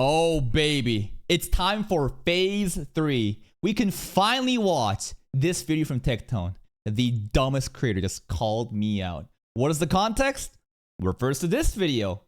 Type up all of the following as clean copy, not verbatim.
Oh, baby. It's time for phase 3. We can finally watch this video from Tectone. The dumbest creator just called me out. What is the context? Refers to this video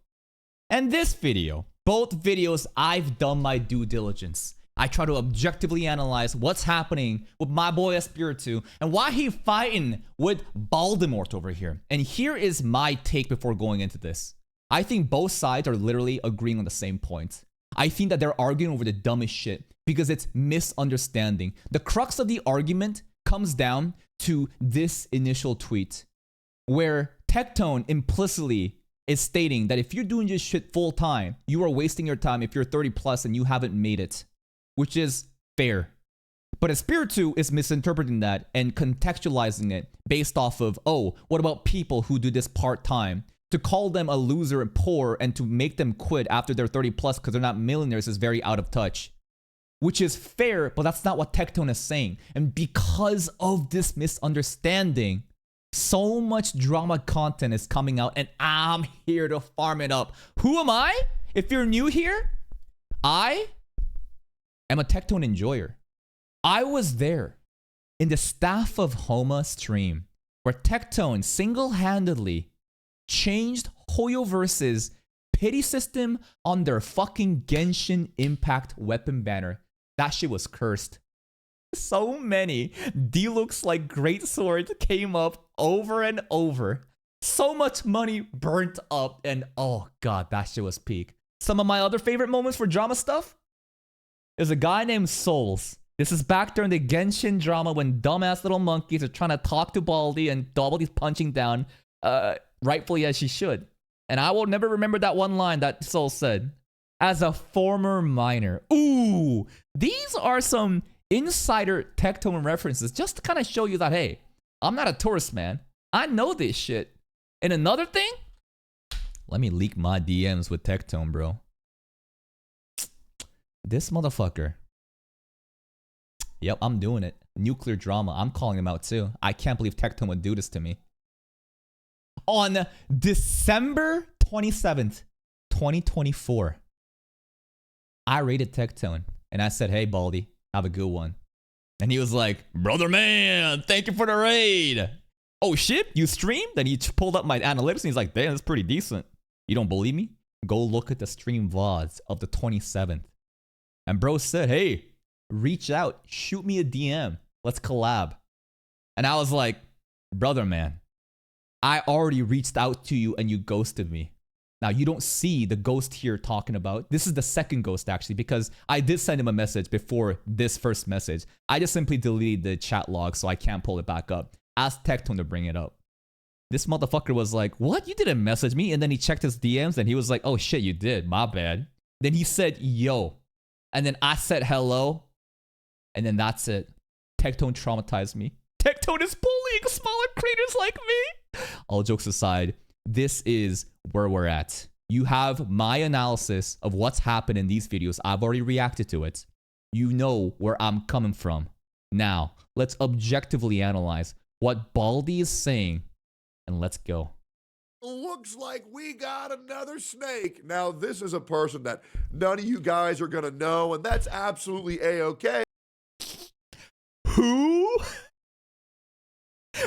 and this video. Both videos, I've done my due diligence. I try to objectively analyze what's happening with my boy Espiritu and why he fighting with Voldemort over here. And here is my take before going into this. I think both sides are literally agreeing on the same point. I think that they're arguing over the dumbest shit because it's misunderstanding. The crux of the argument comes down to this initial tweet where Tectone implicitly is stating that if you're doing this shit full time, you are wasting your time if you're 30 plus and you haven't made it, which is fair. But Espiritu is misinterpreting that and contextualizing it based off of, oh, what about people who do this part-time? To call them a loser and poor and to make them quit after they're 30 plus because they're not millionaires is very out of touch. Which is fair, but that's not what Tectone is saying. And because of this misunderstanding, so much drama content is coming out and I'm here to farm it up. Who am I? If you're new here, I am a Tectone enjoyer. I was there in the Staff of Homa stream where Tectone single-handedly changed Hoyoverse's pity system on their fucking Genshin Impact weapon banner. That shit was cursed. So many D-looks like great swords came up over and over. So much money burnt up and oh god, that shit was peak. Some of my other favorite moments for drama stuff is a guy named Souls. This is back during the Genshin drama when dumbass little monkeys are trying to talk to Baldi and Baldi's punching down, rightfully as she should. And I will never remember that one line that Soul said. As a former miner. Ooh, these are some insider Tectone references just to kind of show you that, hey, I'm not a tourist, man. I know this shit. And another thing, let me leak my DMs with Tectone, bro. This motherfucker. Yep, I'm doing it. Nuclear drama. I'm calling him out too. I can't believe Tectone would do this to me. On December 27th, 2024, I rated Tectone and I said, hey, Baldi, have a good one. And he was like, brother man, thank you for the raid. Oh shit, you streamed? Then he pulled up my analytics and he's like, damn, that's pretty decent. You don't believe me? Go look at the stream VODs of the 27th. And bro said, hey, reach out, shoot me a DM. Let's collab. And I was like, brother man, I already reached out to you and you ghosted me. Now, you don't see the ghost here talking about. This is the second ghost, actually, because I did send him a message before this first message. I just simply deleted the chat log, so I can't pull it back up. Asked Tectone to bring it up. This motherfucker was like, what? You didn't message me? And then he checked his DMs, and he was like, oh, shit, you did. My bad. Then he said, yo. And then I said hello. And then that's it. Tectone traumatized me. Tectone is bullying smaller creators like me. All jokes aside, this is where we're at. You have my analysis of what's happened in these videos. I've already reacted to it. You know where I'm coming from. Now, let's objectively analyze what Baldi is saying, and let's go. Looks like we got another snake. Now, this is a person that none of you guys are going to know, and that's absolutely A-okay. Who?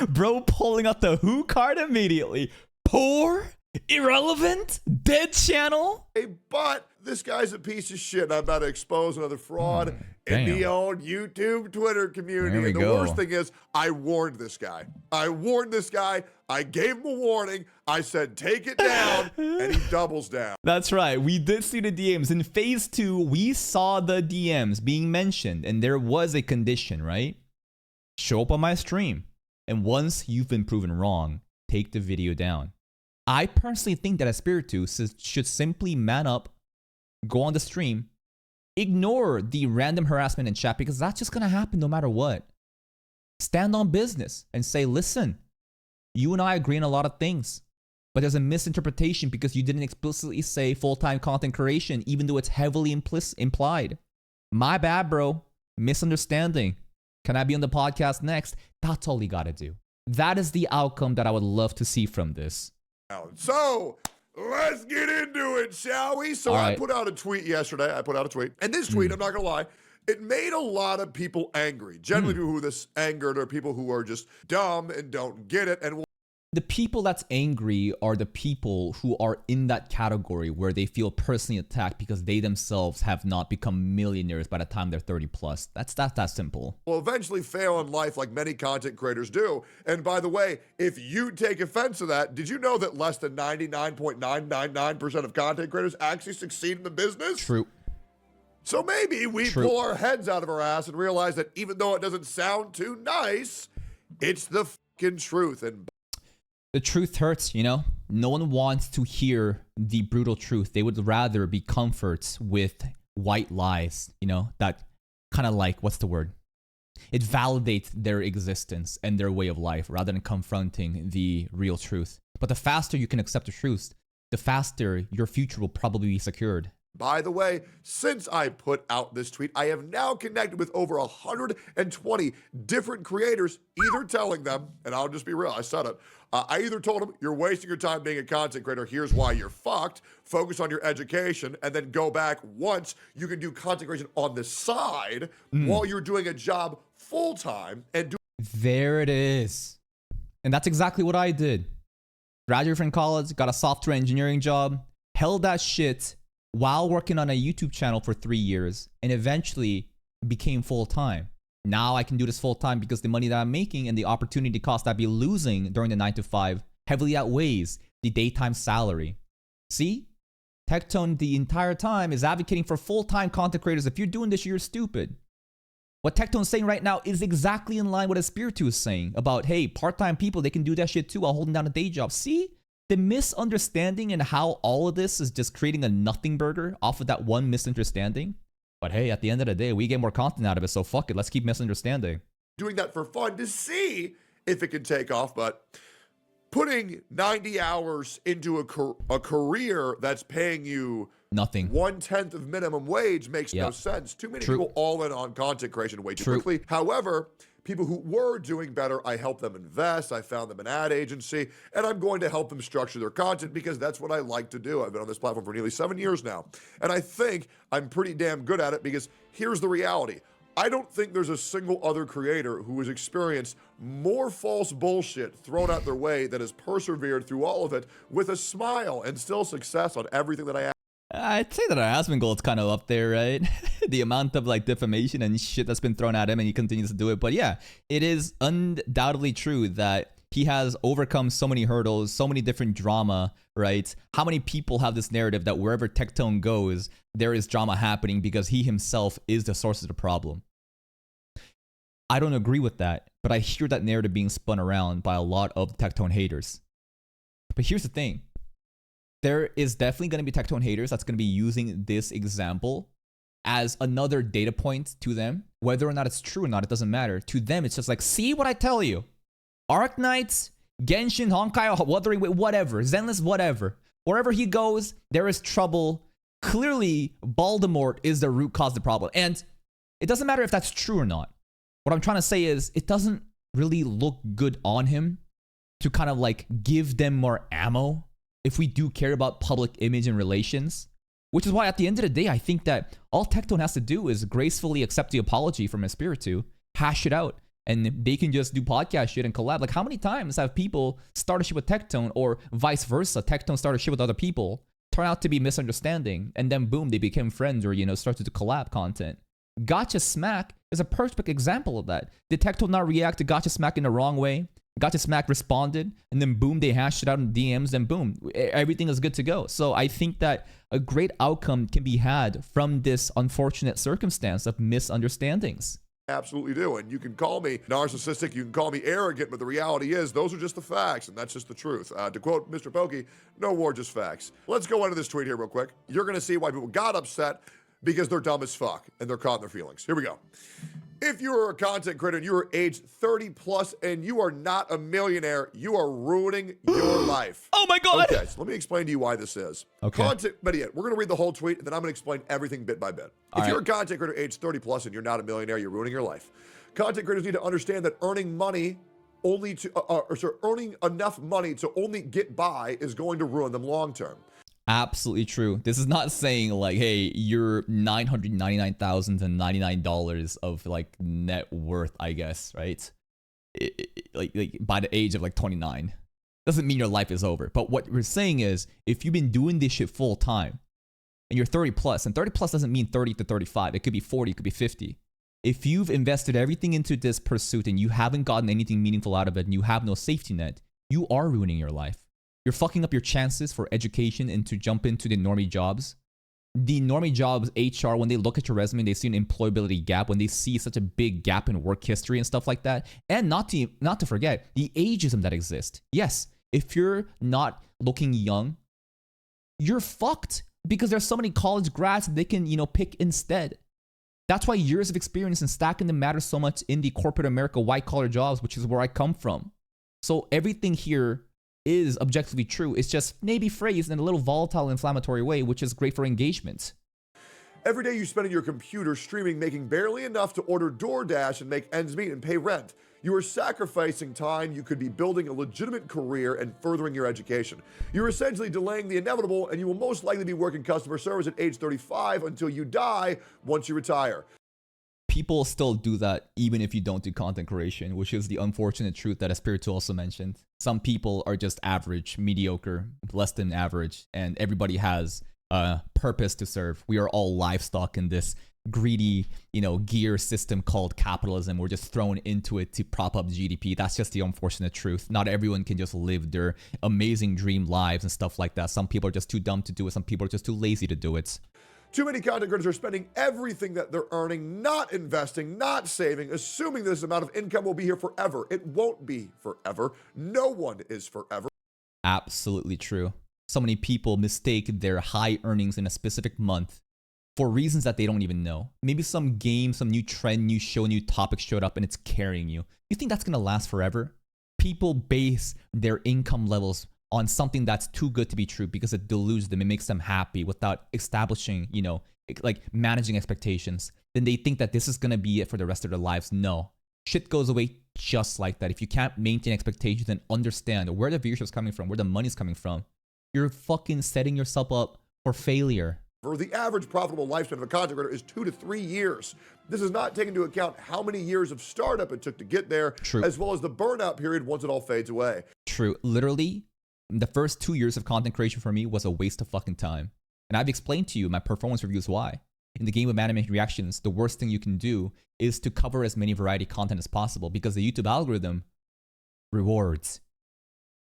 Bro pulling out the who card immediately. Poor? Irrelevant? Dead channel? But this guy's a piece of shit, and I'm about to expose another fraud in the old YouTube, Twitter community. And the worst thing is, I warned this guy. I gave him a warning. I said, take it down, and he doubles down. That's right. We did see the DMs. In phase 2, we saw the DMs being mentioned, and there was a condition, right? Show up on my stream. And once you've been proven wrong, take the video down. I personally think that Espiritu should simply man up, go on the stream, ignore the random harassment in chat because that's just going to happen no matter what. Stand on business and say, listen, you and I agree on a lot of things, but there's a misinterpretation because you didn't explicitly say full-time content creation, even though it's heavily implied. My bad, bro. Misunderstanding. Can I be on the podcast next? That's all you got to do. That is the outcome that I would love to see from this. So, Let's get into it, shall we? So I put out a tweet yesterday. And this tweet, I'm not going to lie, it made a lot of people angry. Generally, people who this angered are people who are just dumb and don't get it. And the people that's angry are the people who are in that category where they feel personally attacked because they themselves have not become millionaires by the time they're 30 plus. That's that simple. Will eventually fail in life like many content creators do. And by the way, if you take offense to that, did you know that less than 99.999% of content creators actually succeed in the business? True. So maybe we pull our heads out of our ass and realize that even though it doesn't sound too nice, it's the fucking truth. And the truth hurts, you know? No one wants to hear the brutal truth. They would rather be comforts with white lies, you know? That kind of like, what's the word? It validates their existence and their way of life rather than confronting the real truth. But the faster you can accept the truth, the faster your future will probably be secured. By the way, since I put out this tweet, I have now connected with over 120 different creators, either telling them, and I'll just be real, I said it, I either told them, you're wasting your time being a content creator, here's why you're fucked, focus on your education, and then go back once you can do content creation on the side while you're doing a job full-time and do. There it is. And that's exactly what I did. Graduated from college, got a software engineering job, held that shit while working on a YouTube channel for 3 years, and eventually became full-time. Now I can do this full-time because the money that I'm making and the opportunity cost I'd be losing during the 9 to 5 heavily outweighs the daytime salary. See? Tectone the entire time is advocating for full-time content creators. If you're doing this, you're stupid. What Tectone's saying right now is exactly in line with what Espiritu is saying about, hey, part-time people, they can do that shit too while holding down a day job. See? The misunderstanding and how all of this is just creating a nothing burger off of that one misunderstanding. But hey, at the end of the day, we get more content out of it, so fuck it. Let's keep misunderstanding. Doing that for fun to see if it can take off, but putting 90 hours into a career that's paying you nothing, 1/10 of minimum wage makes no sense. Too many people all in on content creation way too quickly. However, people who were doing better, I helped them invest. I found them an ad agency, and I'm going to help them structure their content because that's what I like to do. I've been on this platform for nearly 7 years now, and I think I'm pretty damn good at it because here's the reality. I don't think there's a single other creator who has experienced more false bullshit thrown out their way that has persevered through all of it with a smile and still success on everything that I have. I'd say that our Asmongold's kind of up there, right? The amount of like defamation and shit that's been thrown at him, and he continues to do it. But yeah, it is undoubtedly true that he has overcome so many hurdles, so many different drama, right? How many people have this narrative that wherever Tectone goes, there is drama happening because he himself is the source of the problem? I don't agree with that, but I hear that narrative being spun around by a lot of Tectone haters. But here's the thing. There is definitely going to be Tectone haters that's going to be using this example as another data point to them. Whether or not it's true or not, it doesn't matter. To them, it's just like, see what I tell you. Arknights, Genshin, Honkai, Wuthering, whatever, Zenless, whatever. Wherever he goes, there is trouble. Clearly, Voldemort is the root cause of the problem. And it doesn't matter if that's true or not. What I'm trying to say is, it doesn't really look good on him to kind of like give them more ammo if we do care about public image and relations. Which is why at the end of the day, I think that all Tectone has to do is gracefully accept the apology from Espiritu, hash it out, and they can just do podcast shit and collab. Like, how many times have people started shit with Tectone, or vice versa, Tectone started shit with other people, turn out to be misunderstanding, and then boom, they became friends, or, you know, started to collab content. Gotcha Smack is a perfect example of that. Did Tectone not react to Gotcha Smack in the wrong way? Gotcha Smack responded, and then boom, they hashed it out in DMs, and boom, everything is good to go. So I think that a great outcome can be had from this unfortunate circumstance of misunderstandings. Absolutely do. And you can call me narcissistic, you can call me arrogant, but the reality is those are just the facts, and that's just the truth. To quote Mr. Pokey, no war, just facts. Let's go into this tweet here real quick. You're going to see why people got upset because they're dumb as fuck and they're caught in their feelings. Here we go. If you are a content creator and you are age 30 plus and you are not a millionaire, you are ruining your life. Oh my God. Okay, so let me explain to you why this is. Okay. But we're going to read the whole tweet and then I'm going to explain everything bit by bit. If you're a content creator age 30 plus and you're not a millionaire, you're ruining your life. Content creators need to understand that earning money only to, earning enough money to only get by is going to ruin them long term. Absolutely true. This is not saying like, hey, you're $999,099 of like net worth, I guess, right? Like by the age of like 29. Doesn't mean your life is over. But what we're saying is, if you've been doing this shit full time, and you're 30 plus, and 30 plus doesn't mean 30 to 35. It could be 40, it could be 50. If you've invested everything into this pursuit and you haven't gotten anything meaningful out of it and you have no safety net, you are ruining your life. You're fucking up your chances for education and to jump into the normie jobs. The normie jobs, HR, when they look at your resume, they see an employability gap, when they see such a big gap in work history and stuff like that. And not to forget, the ageism that exists. Yes, if you're not looking young, you're fucked because there's so many college grads they can, pick instead. That's why years of experience and stacking them matter so much in the corporate America white collar jobs, which is where I come from. So everything here is objectively true. It's just maybe phrased in a little volatile, inflammatory way, which is great for engagement. Every day you spend on your computer streaming, making barely enough to order DoorDash and make ends meet and pay rent. You are sacrificing time you could be building a legitimate career and furthering your education. You're essentially delaying the inevitable, and you will most likely be working customer service at age 35 until you die once you retire. People still do that even if you don't do content creation, which is the unfortunate truth that Espiritu also mentioned. Some people are just average, mediocre, less than average, and everybody has a purpose to serve. We are all livestock in this greedy, gear system called capitalism. We're just thrown into it to prop up GDP. That's just the unfortunate truth. Not everyone can just live their amazing dream lives and stuff like that. Some people are just too dumb to do it. Some people are just too lazy to do it. Too many content creators are spending everything that they're earning, not investing, not saving, assuming this amount of income will be here forever. It won't be forever. No one is forever. Absolutely true. So many people mistake their high earnings in a specific month for reasons that they don't even know. Maybe some game, some new trend, new show, new topic showed up and it's carrying you. You think that's gonna last forever? People base their income levels on something that's too good to be true because it deludes them. It makes them happy without establishing, like managing expectations. Then they think that this is gonna be it for the rest of their lives. No. Shit goes away just like that. If you can't maintain expectations and understand where the viewership's coming from, where the money's coming from, you're fucking setting yourself up for failure. For the average profitable lifespan of a content creator is 2 to 3 years. This is not taking into account how many years of startup it took to get there, True. As well as the burnout period once it all fades away. True. Literally, the first 2 years of content creation for me was a waste of fucking time. And I've explained to you my performance reviews why. In the game of anime reactions, the worst thing you can do is to cover as many variety content as possible because the YouTube algorithm rewards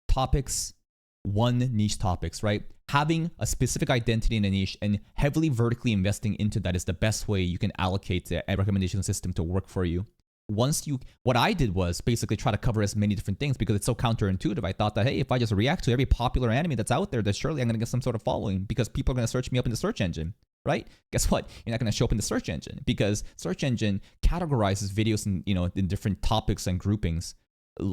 topics, one niche topics, right? Having a specific identity in a niche and heavily vertically investing into that is the best way you can allocate the recommendation system to work for you. What I did was basically try to cover as many different things because it's so counterintuitive. I thought that, hey, if I just react to every popular anime that's out there, then surely I'm going to get some sort of following because people are going to search me up in the search engine, right? Guess what? You're not going to show up in the search engine because search engine categorizes videos in different topics and groupings,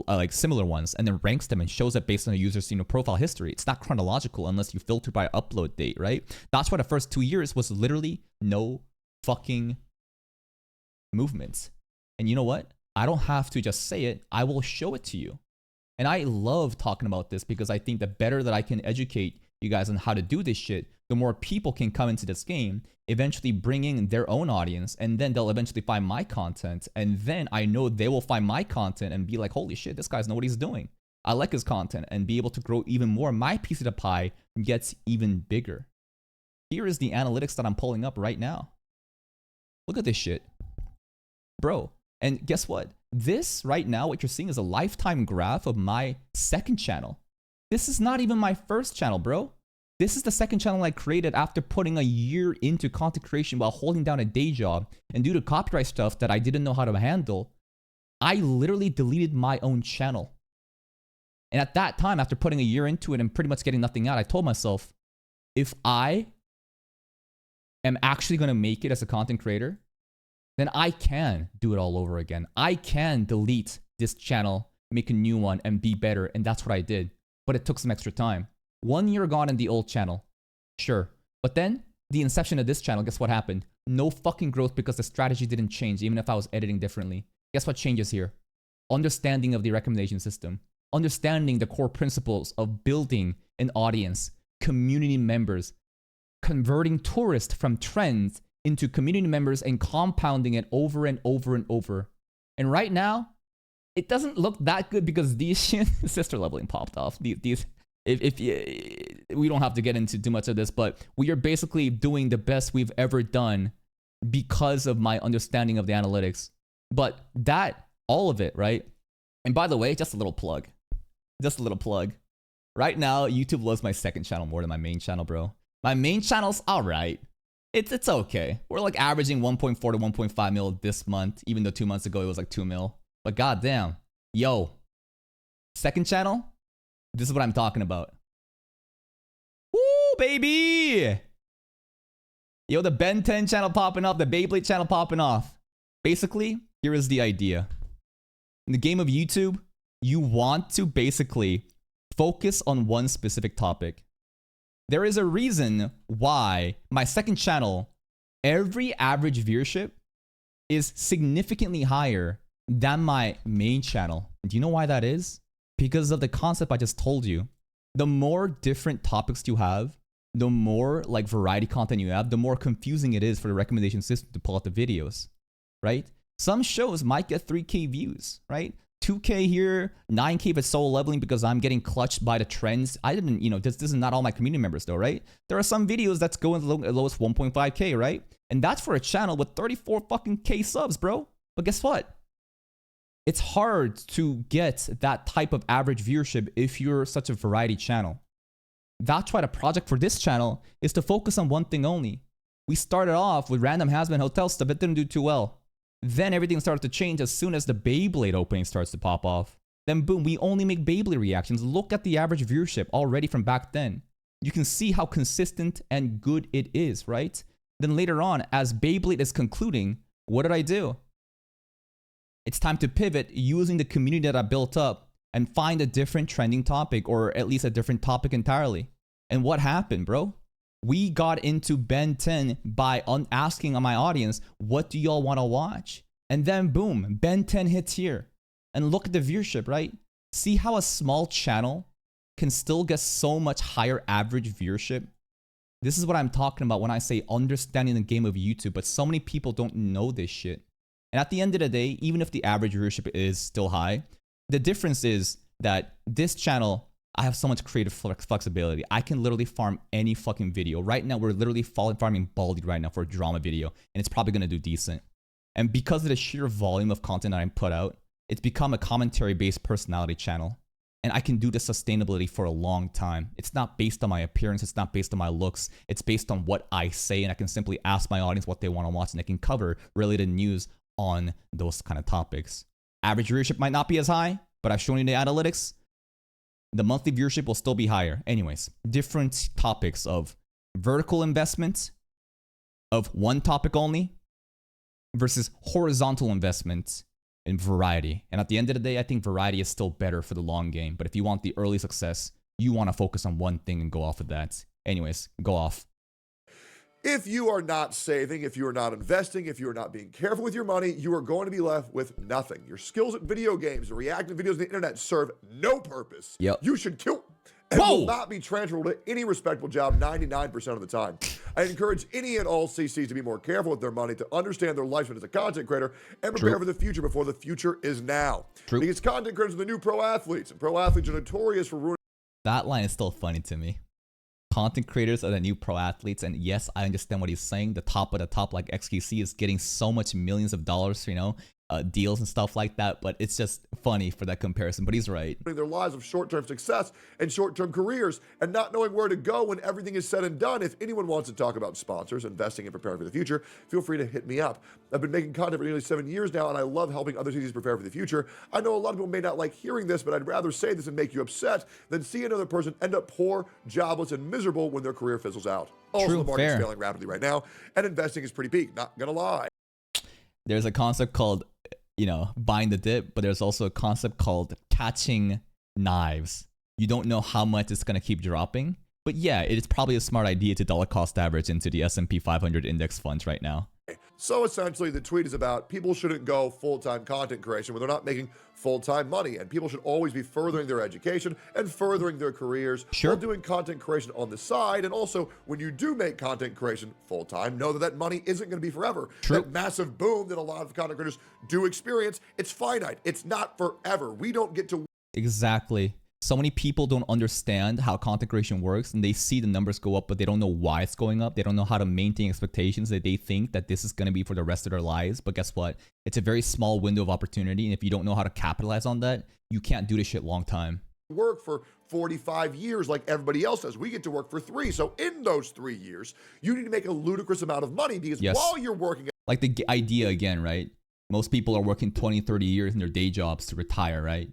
like similar ones, and then ranks them and shows it based on a user's profile history. It's not chronological unless you filter by upload date, right? That's why the first 2 years was literally no fucking movements. And you know what? I don't have to just say it. I will show it to you. And I love talking about this because I think the better that I can educate you guys on how to do this shit, the more people can come into this game, eventually bringing their own audience, and then they'll eventually find my content. And then I know they will find my content and be like, holy shit, this guy's know what he's doing. I like his content, and be able to grow even more. My piece of the pie gets even bigger. Here is the analytics that I'm pulling up right now. Look at this shit. Bro. And guess what? This right now, what you're seeing is a lifetime graph of my second channel. This is not even my first channel, bro. This is the second channel I created after putting a year into content creation while holding down a day job. And due to copyright stuff that I didn't know how to handle, I literally deleted my own channel. And at that time, after putting a year into it and pretty much getting nothing out, I told myself, if I am actually going to make it as a content creator, then I can do it all over again. I can delete this channel, make a new one, and be better. And that's what I did. But it took some extra time. 1 year gone in the old channel. Sure. But then, the inception of this channel, guess what happened? No fucking growth because the strategy didn't change, even if I was editing differently. Guess what changes here? understanding of the recommendation system, understanding the core principles of building an audience, community members, converting tourists from trends into community members and compounding it over and over and over. And right now, it doesn't look that good because these shit, sister leveling popped off. If we don't have to get into too much of this, but we are basically doing the best we've ever done because of my understanding of the analytics. But that, all of it, right? And by the way, just a little plug. Just a little plug. Right now, YouTube loves my second channel more than my main channel, bro. My main channel's alright. It's okay. We're like averaging 1.4 to 1.5 mil this month, even though 2 months ago it was like 2 mil. But goddamn, yo, second channel, this is what I'm talking about. Woo, baby! Yo, the Ben 10 channel popping off, the Beyblade channel popping off. Basically, here is the idea. In the game of YouTube, you want to basically focus on one specific topic. There is a reason why my second channel, every average viewership is significantly higher than my main channel. Do you know why that is? Because of the concept I just told you. The more different topics you have, the more like variety content you have, the more confusing it is for the recommendation system to pull out the videos, right? Some shows might get 3K views, right? 2K here, 9K if it's solo leveling because I'm getting clutched by the trends. I didn't, you know, this is not all my community members though, right? There are some videos that's going as low as 1.5K, right? And that's for a channel with 34 fucking K subs, bro. But guess what? It's hard to get that type of average viewership if you're such a variety channel. That's why the project for this channel is to focus on one thing only. We started off with random has-been hotel stuff. It didn't do too well. Then everything started to change as soon as the Beyblade opening starts to pop off. Then boom, we only make Beyblade reactions. Look at the average viewership already from back then. You can see how consistent and good it is, right? Then later on, as Beyblade is concluding, what did I do? It's time to pivot using the community that I built up and find a different trending topic, or at least a different topic entirely. And what happened, bro? We got into Ben 10 by asking my audience, what do y'all want to watch? And then boom, Ben 10 hits here. And look at the viewership, right? See how a small channel can still get so much higher average viewership? This is what I'm talking about when I say understanding the game of YouTube, but so many people don't know this shit. And at the end of the day, even if the average viewership is still high, the difference is that this channel, I have so much creative flexibility. I can literally farm any fucking video. Right now, we're literally farming Baldi right now for a drama video, and it's probably going to do decent. And because of the sheer volume of content that I put out, it's become a commentary-based personality channel. And I can do the sustainability for a long time. It's not based on my appearance. It's not based on my looks. It's based on what I say, and I can simply ask my audience what they want to watch, and they can cover related news on those kind of topics. Average viewership might not be as high, but I've shown you the analytics. The monthly viewership will still be higher. Anyways, different topics of vertical investment, of one topic only, versus horizontal investment in variety. And at the end of the day, I think variety is still better for the long game. But if you want the early success, you want to focus on one thing and go off of that. Anyways, go off. If you are not saving, if you are not investing, if you are not being careful with your money, you are going to be left with nothing. Your skills at video games, reacting videos on the internet serve no purpose. Yep. You should kill and will not be transferable to any respectable job 99% of the time. I encourage any and all CCs to be more careful with their money, to understand their lifespan as a content creator, and prepare for the future before the future is now. Because content creators are the new pro athletes, and pro athletes are notorious for ruining. That line is still funny to me. Content creators are the new pro athletes, and yes, I understand what he's saying. The top of the top, like XQC, is getting so much millions of dollars, you know, deals and stuff like that, but it's just funny for that comparison. But he's right. Their lives of short-term success and short-term careers, and not knowing where to go when everything is said and done. If anyone wants to talk about sponsors, investing, and preparing for the future, feel free to hit me up. I've been making content for nearly 7 years now, and I love helping other CCs prepare for the future. I know a lot of people may not like hearing this, but I'd rather say this and make you upset than see another person end up poor, jobless, and miserable when their career fizzles out. Also, the market's failing rapidly right now, and investing is pretty peak, not gonna lie. There's a concept called, you know, buying the dip, but there's also a concept called catching knives. You don't know how much it's going to keep dropping, but yeah, it's probably a smart idea to dollar cost average into the S&P 500 index funds right now. So essentially, the tweet is about people shouldn't go full-time content creation when they're not making full-time money, and people should always be furthering their education and furthering their careers while doing content creation on the side. And also, when you do make content creation full-time, know that that money isn't going to be forever. That massive boom that a lot of content creators do experience, it's finite. It's not forever. We don't get to... Exactly. So many people don't understand how content creation works, and they see the numbers go up, but they don't know why it's going up. They don't know how to maintain expectations. That they think that this is going to be for the rest of their lives. But guess what? It's a very small window of opportunity. And if you don't know how to capitalize on that, you can't do this shit long time. Work for 45 years like everybody else does. We get to work for 3. So in those 3 years, you need to make a ludicrous amount of money because while you're working... Like the idea again, right? Most people are working 20, 30 years in their day jobs to retire, right?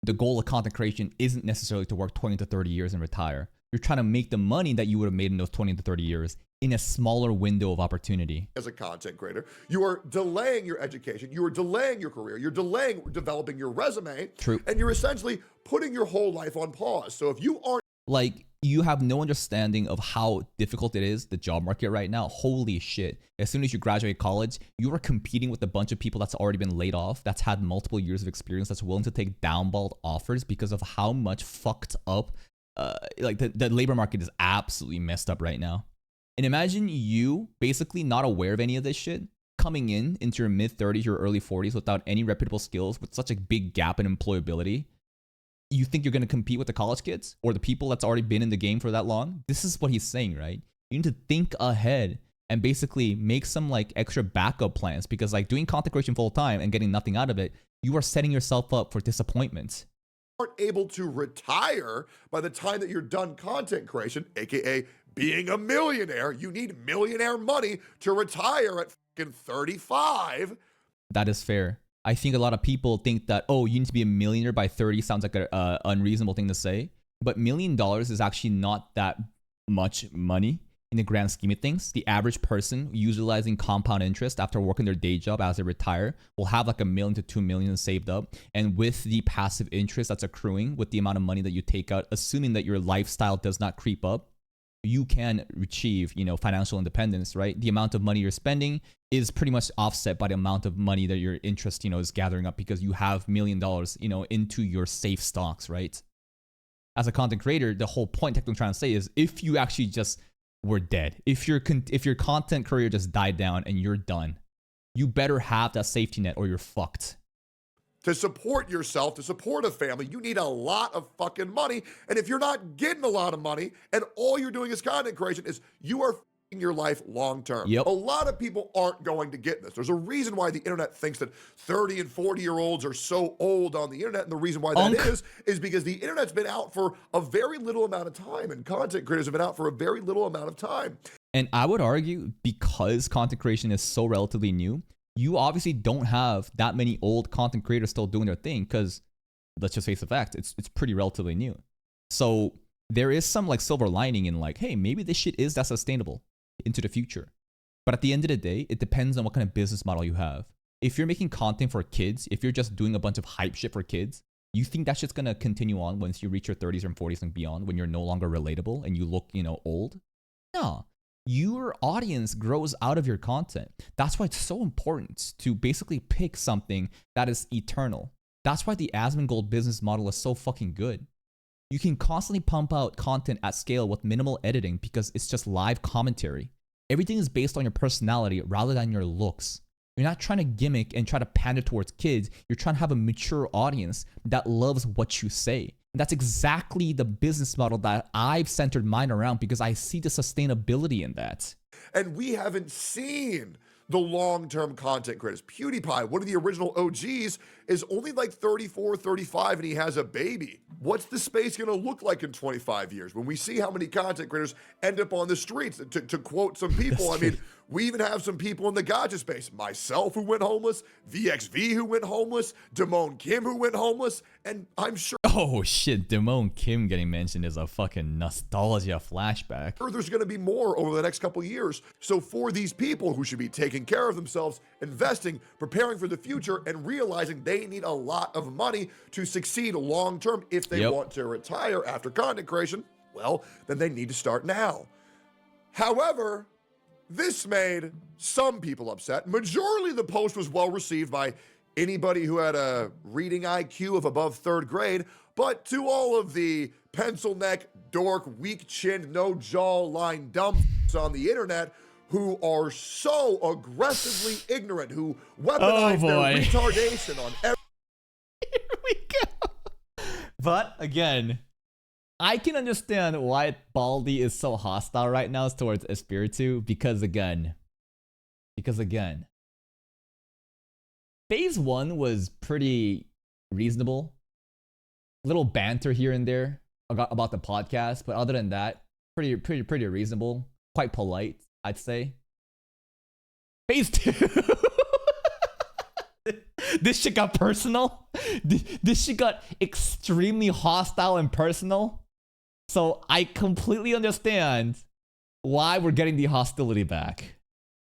The goal of content creation isn't necessarily to work 20 to 30 years and retire. You're trying to make the money that you would have made in those 20 to 30 years in a smaller window of opportunity. As a content creator, you are delaying your education, you are delaying your career, you're delaying developing your resume, and you're essentially putting your whole life on pause. So if you aren't... Like, you have no understanding of how difficult it is, the job market right now. Holy shit. As soon as you graduate college, you are competing with a bunch of people that's already been laid off, that's had multiple years of experience, that's willing to take downballed offers because of how much fucked up, like the labor market is absolutely messed up right now. And imagine you basically not aware of any of this shit, coming into your mid 30s or early 40s without any reputable skills, with such a big gap in employability. You think you're going to compete with the college kids or the people that's already been in the game for that long? This is what he's saying, right? You need to think ahead and basically make some like extra backup plans, because like doing content creation full time and getting nothing out of it, you are setting yourself up for disappointment. Aren't able to retire by the time that you're done content creation, aka being a millionaire. You need millionaire money to retire at fucking 35. That is fair. I think a lot of people think that, oh, you need to be a millionaire by 30 sounds like an unreasonable thing to say. But $1 million is actually not that much money in the grand scheme of things. The average person utilizing compound interest after working their day job as they retire will have like $1 million to $2 million saved up. And with the passive interest that's accruing with the amount of money that you take out, assuming that your lifestyle does not creep up, you can achieve, you know, financial independence, right? The amount of money you're spending is pretty much offset by the amount of money that your interest, you know, is gathering up because you have $1 million, you know, into your safe stocks, right? As a content creator, the whole point I'm trying to say is if you actually just were dead, if your content career just died down and you're done, you better have that safety net or you're fucked. To support yourself, to support a family, you need a lot of fucking money. And if you're not getting a lot of money and all you're doing is content creation, is you are fucking your life long term. A lot of people aren't going to get this. There's a reason why the internet thinks that 30 and 40-year-olds are so old on the internet. And the reason why that is because the internet's been out for a very little amount of time, and content creators have been out for a very little amount of time. And I would argue, because content creation is so relatively new, you obviously don't have that many old content creators still doing their thing, because let's just face the fact, it's pretty relatively new. So there is some like silver lining in like, hey, maybe this shit is that sustainable into the future. But at the end of the day, it depends on what kind of business model you have. If you're making content for kids, if you're just doing a bunch of hype shit for kids, you think that shit's gonna continue on once you reach your 30s and 40s and beyond, when you're no longer relatable and you look, you know, old? No. Your audience grows out of your content. That's why it's so important to basically pick something that is eternal. That's why the Asmongold business model is so fucking good. You can constantly pump out content at scale with minimal editing because it's just live commentary. Everything is based on your personality rather than your looks. You're not trying to gimmick and try to pander towards kids. You're trying to have a mature audience that loves what you say. And that's exactly the business model that I've centered mine around, because I see the sustainability in that. And we haven't seen the long-term content creators. PewDiePie, one of the original OGs, is only like 34, 35, and he has a baby. What's the space gonna look like in 25 years when we see how many content creators end up on the streets? To quote some people, I mean, we even have some people in the gacha space. Myself, who went homeless, VXV, who went homeless, Damone Kim, who went homeless, and I'm sure... Oh shit, Damone Kim getting mentioned is a fucking nostalgia flashback. There's gonna be more over the next couple of years. So for these people who should be taking care of themselves, investing, preparing for the future, and realizing they need a lot of money to succeed long-term if they want to retire after content creation, well, then they need to start now. However, This made some people upset. Majority of the post was well received by anybody who had a reading IQ of above 3rd grade, but to all of the pencil neck, dork, weak-chinned, no jawline dumps on the internet who are so aggressively ignorant, who weaponize their retardation on every... Here we go. But again, I can understand why Baldi is so hostile right now towards Espiritu because again, phase 1 was pretty reasonable. Little banter here and there about the podcast, but other than that, pretty reasonable. Quite polite, I'd say. Phase 2. This shit got personal. This shit got extremely hostile and personal. So I completely understand why we're getting the hostility back.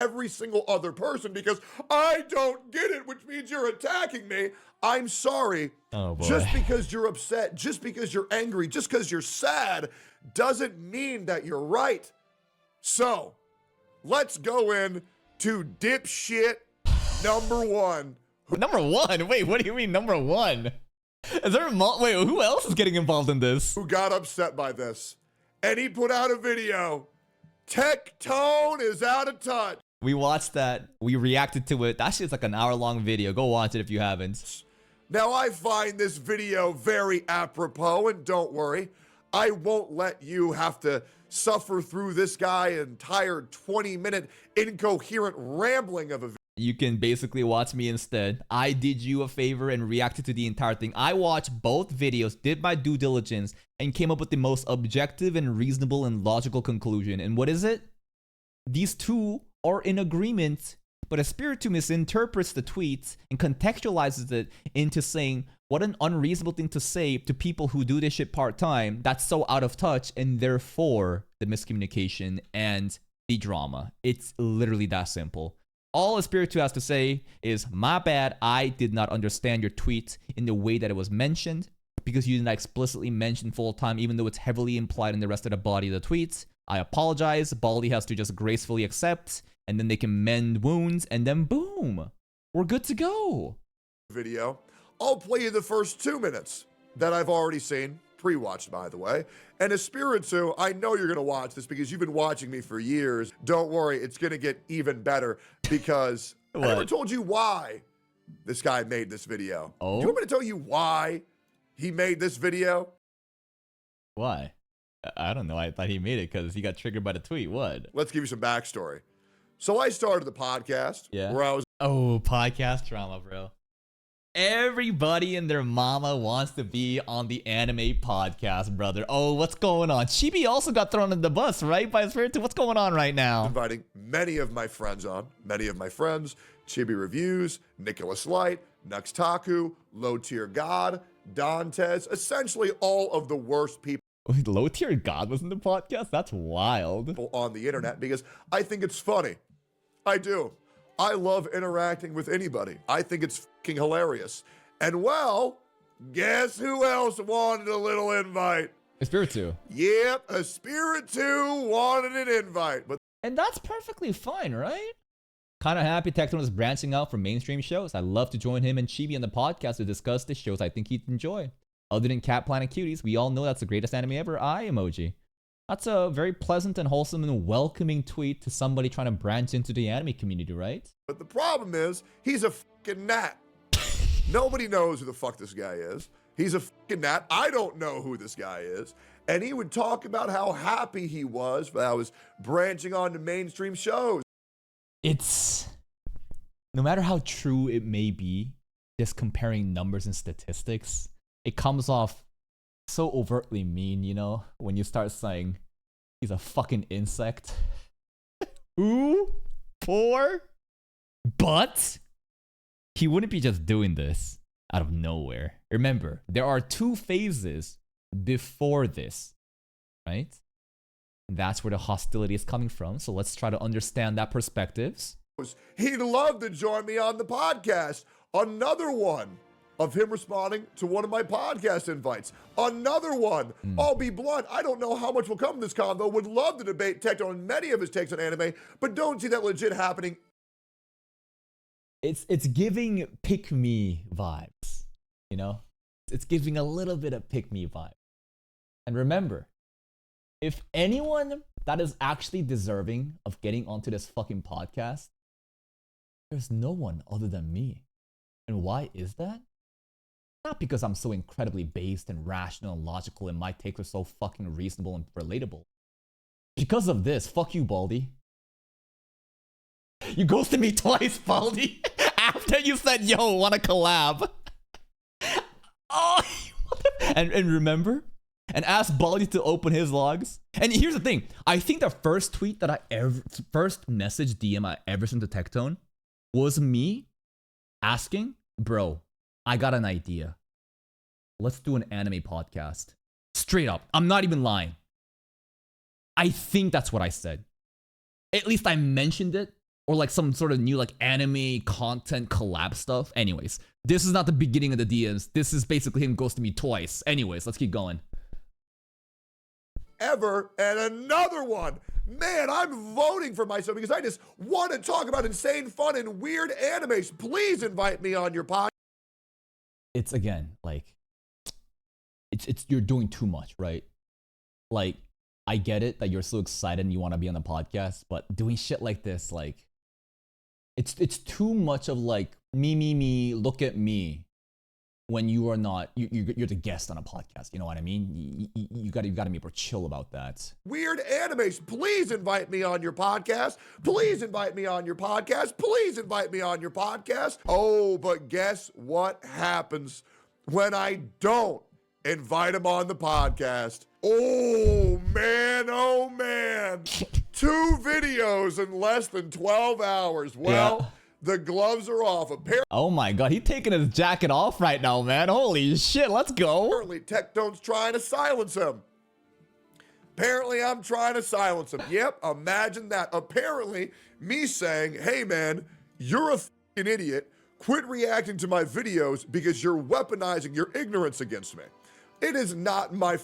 Every single other person because I don't get it, which means you're attacking me. I'm sorry. Oh boy. Just because you're upset, just because you're angry, just because you're sad doesn't mean that you're right. So let's go in to dipshit number 1. Number 1? Wait, what do you mean number 1? Is there wait, who else is getting involved in this? Who got upset by this? And he put out a video. Tectone is out of touch. We watched that. We reacted to it. That shit's like an hour-long video. Go watch it if you haven't. Now, I find this video very apropos, and don't worry, I won't let you have to suffer through this guy's entire 20-minute incoherent rambling of a video. You can basically watch me instead. I did you a favor and reacted to the entire thing. I watched both videos, did my due diligence, and came up with the most objective and reasonable and logical conclusion. And what is it? These two are in agreement, but Espiritu misinterprets the tweets and contextualizes it into saying what an unreasonable thing to say to people who do this shit part-time. That's so out of touch, and therefore the miscommunication and the drama. It's literally that simple. All Espiritu has to say is, my bad, I did not understand your tweet in the way that it was mentioned because you did not explicitly mention full-time, even though it's heavily implied in the rest of the body of the tweets. I apologize. Baldi has to just gracefully accept, and then they can mend wounds, and then boom, we're good to go. Video. I'll play you the first 2 minutes that I've already seen, pre-watched by the way. And Espiritu, I know you're gonna watch this because you've been watching me for years. Don't worry, it's gonna get even better because I never told you why this guy made this video. Oh? Do you want me to tell you why he made this video? Why? I don't know. I thought he made it because he got triggered by the tweet. What? Let's give you some backstory. So I started the podcast where I was... Oh, podcast drama, bro. Everybody and their mama wants to be on the anime podcast, brother. Oh, what's going on? Chibi also got thrown in the bus, right? By Espiritu. What's going on right now? Inviting many of my friends on. Many of my friends. Chibi Reviews, Nicholas Light, Nuxtaku, Low Tier God, Dantes. Essentially all of the worst people. Low Tier God was in the podcast? That's wild. On the internet because I think it's funny. I do. I love interacting with anybody. I think it's fucking hilarious. And well, guess who else wanted a little invite? Espiritu. Yep, Espiritu wanted an invite. And that's perfectly fine, right? Kind of happy Tectone is branching out from mainstream shows. I'd love to join him and Chibi on the podcast to discuss the shows I think he'd enjoy. Other than Cat Planet Cuties, we all know that's the greatest anime ever. Eye emoji. That's a very pleasant and wholesome and welcoming tweet to somebody trying to branch into the anime community, right? But the problem is, he's a fucking gnat. Nobody knows who the fuck this guy is. He's a fucking gnat. I don't know who this guy is. And he would talk about how happy he was that I was branching onto mainstream shows. It's... No matter how true it may be, just comparing numbers and statistics, it comes off so overtly mean, you know, when you start saying he's a fucking insect. Ooh, poor. But he wouldn't be just doing this out of nowhere. Remember, there are 2 phases before this, right? That's where the hostility is coming from. So let's try to understand that perspectives. He'd love to join me on the podcast. Another one. of him responding to one of my podcast invites. Another one, I'll be blunt, I don't know how much will come from this convo, would love to debate Tectone on many of his takes on anime, but don't see that legit happening. It's giving pick me vibes, you know? It's giving a little bit of pick me vibe. And remember, if anyone that is actually deserving of getting onto this fucking podcast, there's no one other than me. And why is that? Not because I'm so incredibly based and rational and logical and my takes are so fucking reasonable and relatable. Because of this, fuck you, Baldy. You ghosted me twice, Baldy. After you said, yo, wanna collab? Oh, and remember? And ask Baldy to open his logs. And here's the thing. I think the first tweet that first message DM I ever sent to Tectone was me asking, bro, I got an idea. Let's do an anime podcast. Straight up. I'm not even lying. I think that's what I said. At least I mentioned it. Or like some sort of new like anime content collab stuff. Anyways, this is not the beginning of the DMs. This is basically him ghosting me twice. Anyways, let's keep going. Ever and another one. Man, I'm voting for myself because I just want to talk about insane fun and weird animes. Please invite me on your podcast. It's again, like, it's you're doing too much, right? Like, I get it that you're so excited and you want to be on the podcast, but doing shit like this, like, it's too much of like me, look at me, when you are not, you're the guest on a podcast. You know what I mean? You gotta be more chill about that. Weird animes. Please invite me on your podcast. Please invite me on your podcast. Please invite me on your podcast. Oh, but guess what happens when I don't invite him on the podcast? Oh man, oh man. 2 videos in less than 12 hours. Well, yeah. The gloves are off. Oh my god, he's taking his jacket off right now, man. Holy shit, let's go. Apparently, Tectone's trying to silence him. Apparently, I'm trying to silence him. Yep, imagine that. Apparently, me saying, hey man, you're a fucking idiot. Quit reacting to my videos because you're weaponizing your ignorance against me. It is not my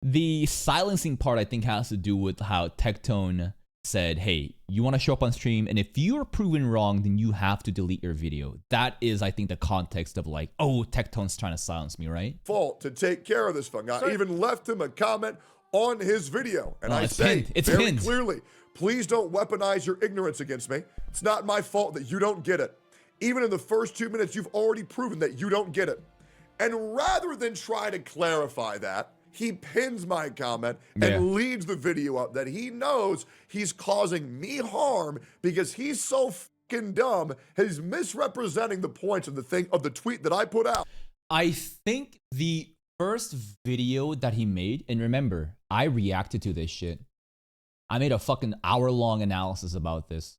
The silencing part, I think, has to do with how Tectone said, hey, you want to show up on stream, and if you are proven wrong, then you have to delete your video. That is, I think, the context of like, oh, Tectone's trying to silence me, right? Fault to take care of this fun guy. I even left him a comment on his video. And I say very clearly, please don't weaponize your ignorance against me. It's not my fault that you don't get it. Even in the first 2 minutes, you've already proven that you don't get it. And rather than try to clarify that, he pins my comment and leads the video up that he knows he's causing me harm because he's so fucking dumb. He's misrepresenting the points of the tweet that I put out. I think the first video that he made, and remember, I reacted to this shit. I made a fucking hour-long analysis about this.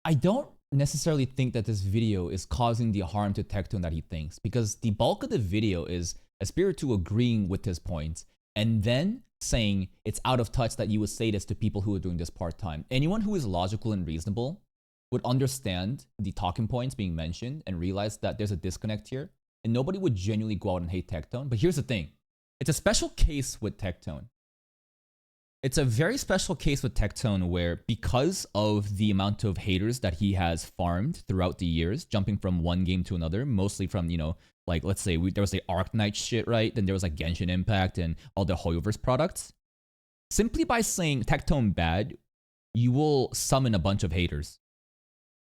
I don't necessarily think that this video is causing the harm to Tectone that he thinks, because the bulk of the video is Espiritu agreeing with his points and then saying it's out of touch that you would say this to people who are doing this part-time. Anyone who is logical and reasonable would understand the talking points being mentioned and realize that there's a disconnect here, and nobody would genuinely go out and hate Tectone. But here's the thing. It's a special case with Tectone. It's a very special case with Tectone where, because of the amount of haters that he has farmed throughout the years, jumping from one game to another, mostly from, you know, like, let's say there was the Arc Knight shit, right? Then there was like Genshin Impact and all the Hoyoverse products. Simply by saying Tectone bad, you will summon a bunch of haters.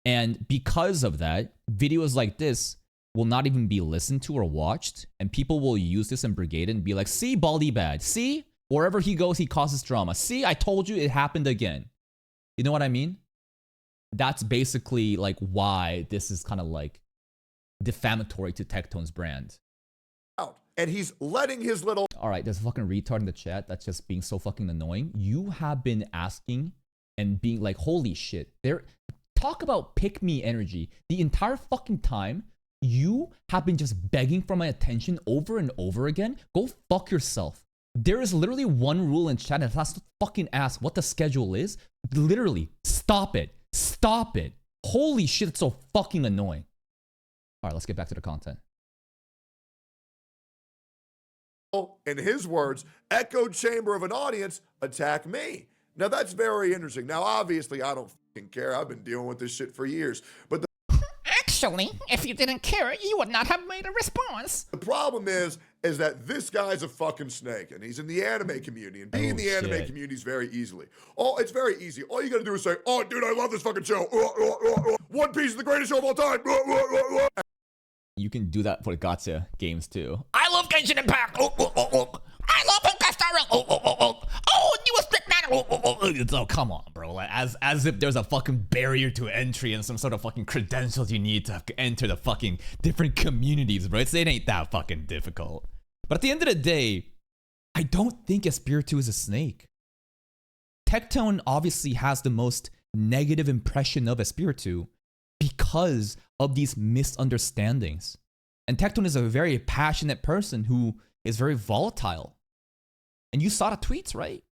And because of that, videos like this will not even be listened to or watched. And people will use this and brigade it and be like, see, Baldy bad. See? Wherever he goes, he causes drama. See, I told you it happened again. You know what I mean? That's basically like why this is kind of like defamatory to Tectone's brand. And he's letting his little... All right, there's a fucking retard in the chat that's just being so fucking annoying. You have been asking and being like, holy shit. Talk about pick me energy. The entire fucking time, you have been just begging for my attention over and over again. Go fuck yourself. There is literally one rule in chat, and it has to fucking ask what the schedule is. Literally, stop it. Stop it. Holy shit, it's so fucking annoying. All right, let's get back to the content. in his words, echo chamber of an audience attack me. Now, that's very interesting. Now, obviously, I don't fucking care. I've been dealing with this shit for years. But actually, if you didn't care, you would not have made a response. The problem is that this guy's a fucking snake, and he's in the anime community, and being in the anime community is very easily. Oh, it's very easy. All you gotta do is say, oh, dude, I love this fucking show. One Piece is the greatest show of all time. You can do that for gacha games too. I love Genshin Impact. I love Honkai Star Rail. Newest Big Man. Oh, come on, bro. Like, as if there's a fucking barrier to entry and some sort of fucking credentials you need to enter the fucking different communities, bro. It ain't that fucking difficult. But at the end of the day, I don't think Espiritu is a snake. Tectone obviously has the most negative impression of Espiritu because of these misunderstandings. And Tectone is a very passionate person who is very volatile. And you saw the tweets, right?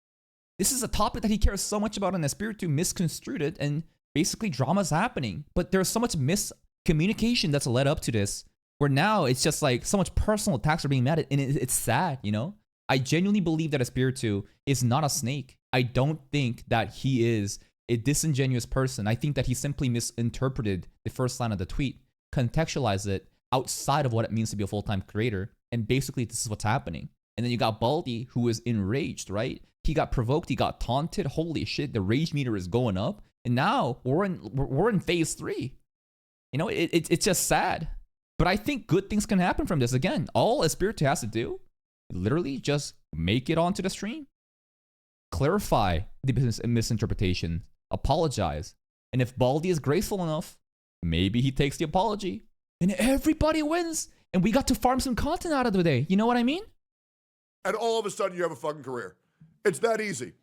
This is a topic that he cares so much about, and Espiritu misconstrued it, and basically drama's happening. But there's so much miscommunication that's led up to this, where now it's just like so much personal attacks are being made, and it's sad, you know? I genuinely believe that Espiritu is not a snake. I don't think that he is a disingenuous person. I think that he simply misinterpreted the first line of the tweet, contextualized it outside of what it means to be a full-time creator, and basically this is what's happening. And then you got Baldi, who is enraged, right? He got provoked, he got taunted. Holy shit, the rage meter is going up. And now we're in phase 3. You know, it's just sad. But I think good things can happen from this. Again, all Espiritu has to do, literally just make it onto the stream. Clarify the misinterpretation. Apologize. And if Baldi is graceful enough, maybe he takes the apology. And everybody wins. And we got to farm some content out of the day. You know what I mean? And all of a sudden you have a fucking career. It's that easy.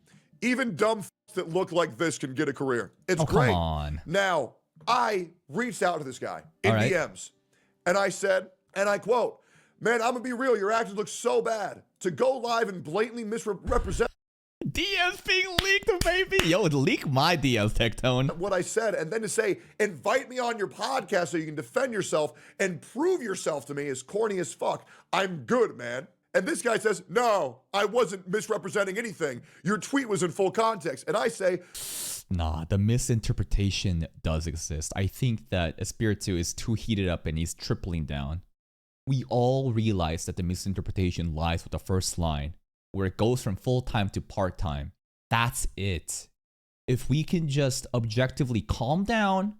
Even dumb that look like this can get a career. It's great. Come on. Now, I reached out to this guy in DMs. And I said, and I quote, man, I'm going to be real. Your actions look so bad. To go live and blatantly misrepresent DMs being leaked, baby. Yo, leak my DMs, Tectone. What I said, and then to say, invite me on your podcast so you can defend yourself and prove yourself to me is corny as fuck. I'm good, man. And this guy says, no, I wasn't misrepresenting anything. Your tweet was in full context. And I say, nah, the misinterpretation does exist. I think that Espiritu is too heated up and he's tripling down. We all realize that the misinterpretation lies with the first line, where it goes from full-time to part-time. That's it. If we can just objectively calm down,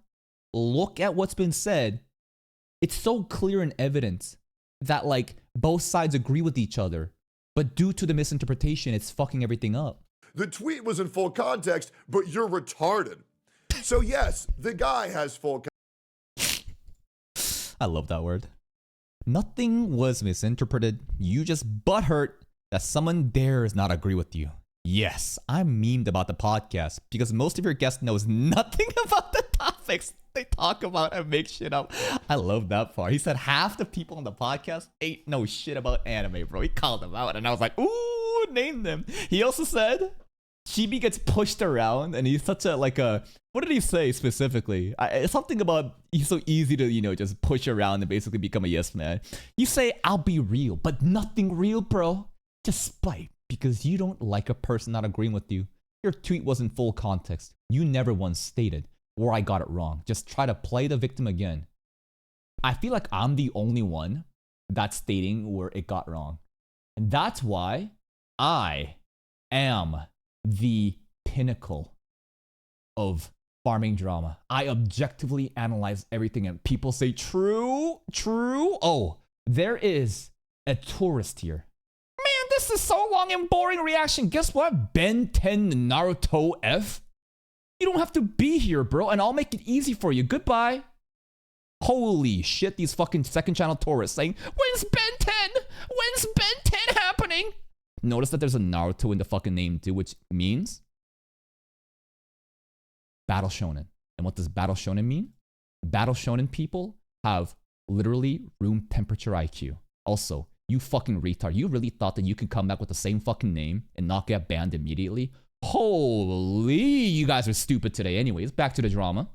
look at what's been said, it's so clear and evident that like both sides agree with each other, but due to the misinterpretation, it's fucking everything up. The tweet was in full context, but you're retarded. So yes, the guy has full I love that word. Nothing was misinterpreted. You just butthurt that someone dares not agree with you. Yes, I'm memed about the podcast because most of your guests knows nothing about the topics they talk about and make shit up. I love that part. He said half the people on the podcast ain't no shit about anime, bro. He called them out and I was like, ooh, name them. He also said Chibi gets pushed around and he's such a what did he say specifically? Something about he's so easy to, you know, just push around and basically become a yes man. You say, I'll be real, but nothing real, bro. Just spite because you don't like a person not agreeing with you. Your tweet was in full context. You never once stated, or I got it wrong. Just try to play the victim again. I feel like I'm the only one that's stating where it got wrong. And that's why I am the pinnacle of farming drama. I objectively analyze everything and people say, true. Oh, there is a tourist here. Man, this is so long and boring reaction. Guess what? Ben 10 Naruto F. You don't have to be here, bro, and I'll make it easy for you. Goodbye. Holy shit, these fucking second channel tourists saying, when's Ben 10? When's Ben 10 happening? Notice that there's a Naruto in the fucking name too, which means Battle Shonen. And what does Battle Shonen mean? Battle Shonen people have literally room temperature IQ. Also, you fucking retard. You really thought that you could come back with the same fucking name and not get banned immediately? Holy, you guys are stupid today. Anyways, back to the drama.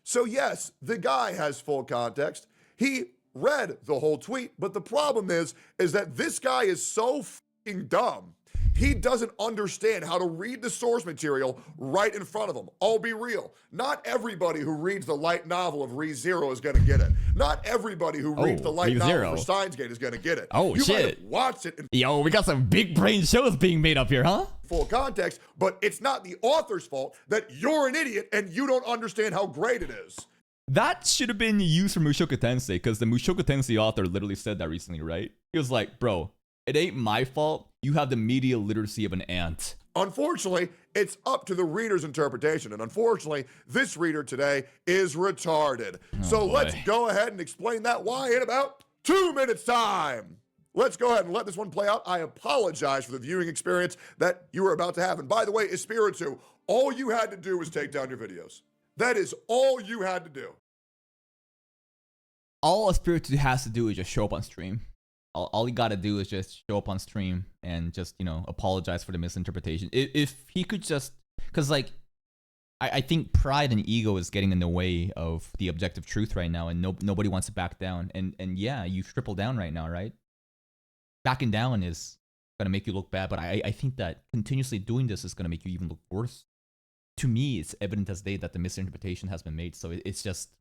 So yes, the guy has full context. He read the whole tweet, but the problem is that this guy is so fucking dumb. He doesn't understand how to read the source material right in front of him. I'll be real. Not everybody who reads the light novel of ReZero is going to get it. Not everybody who reads the light novel for Steins Gate is going to get it. Oh, you shit. might have watched it in Yo, we got some big brain shows being made up here, huh? full context, but it's not the author's fault that you're an idiot and you don't understand how great it is. That should have been used for Mushoku Tensei, because the Mushoku Tensei author literally said that recently, right? He was like, bro, it ain't my fault. You have the media literacy of an ant. Unfortunately, it's up to the reader's interpretation. And unfortunately, this reader today is retarded. So let's go ahead and explain that why in about 2 minutes time. Let's go ahead and let this one play out. I apologize for the viewing experience that you were about to have. And by the way, Espiritu, all you had to do was take down your videos. That is all you had to do. All Espiritu has to do is just show up on stream. All he got to do is just show up on stream and just, you know, apologize for the misinterpretation. If he could just, because like, I think pride and ego is getting in the way of the objective truth right now, and nobody wants to back down. And yeah, you triple down right now, right? Backing down is gonna make you look bad, but I think that continuously doing this is gonna make you even look worse. To me, it's evident as day that the misinterpretation has been made. So it's just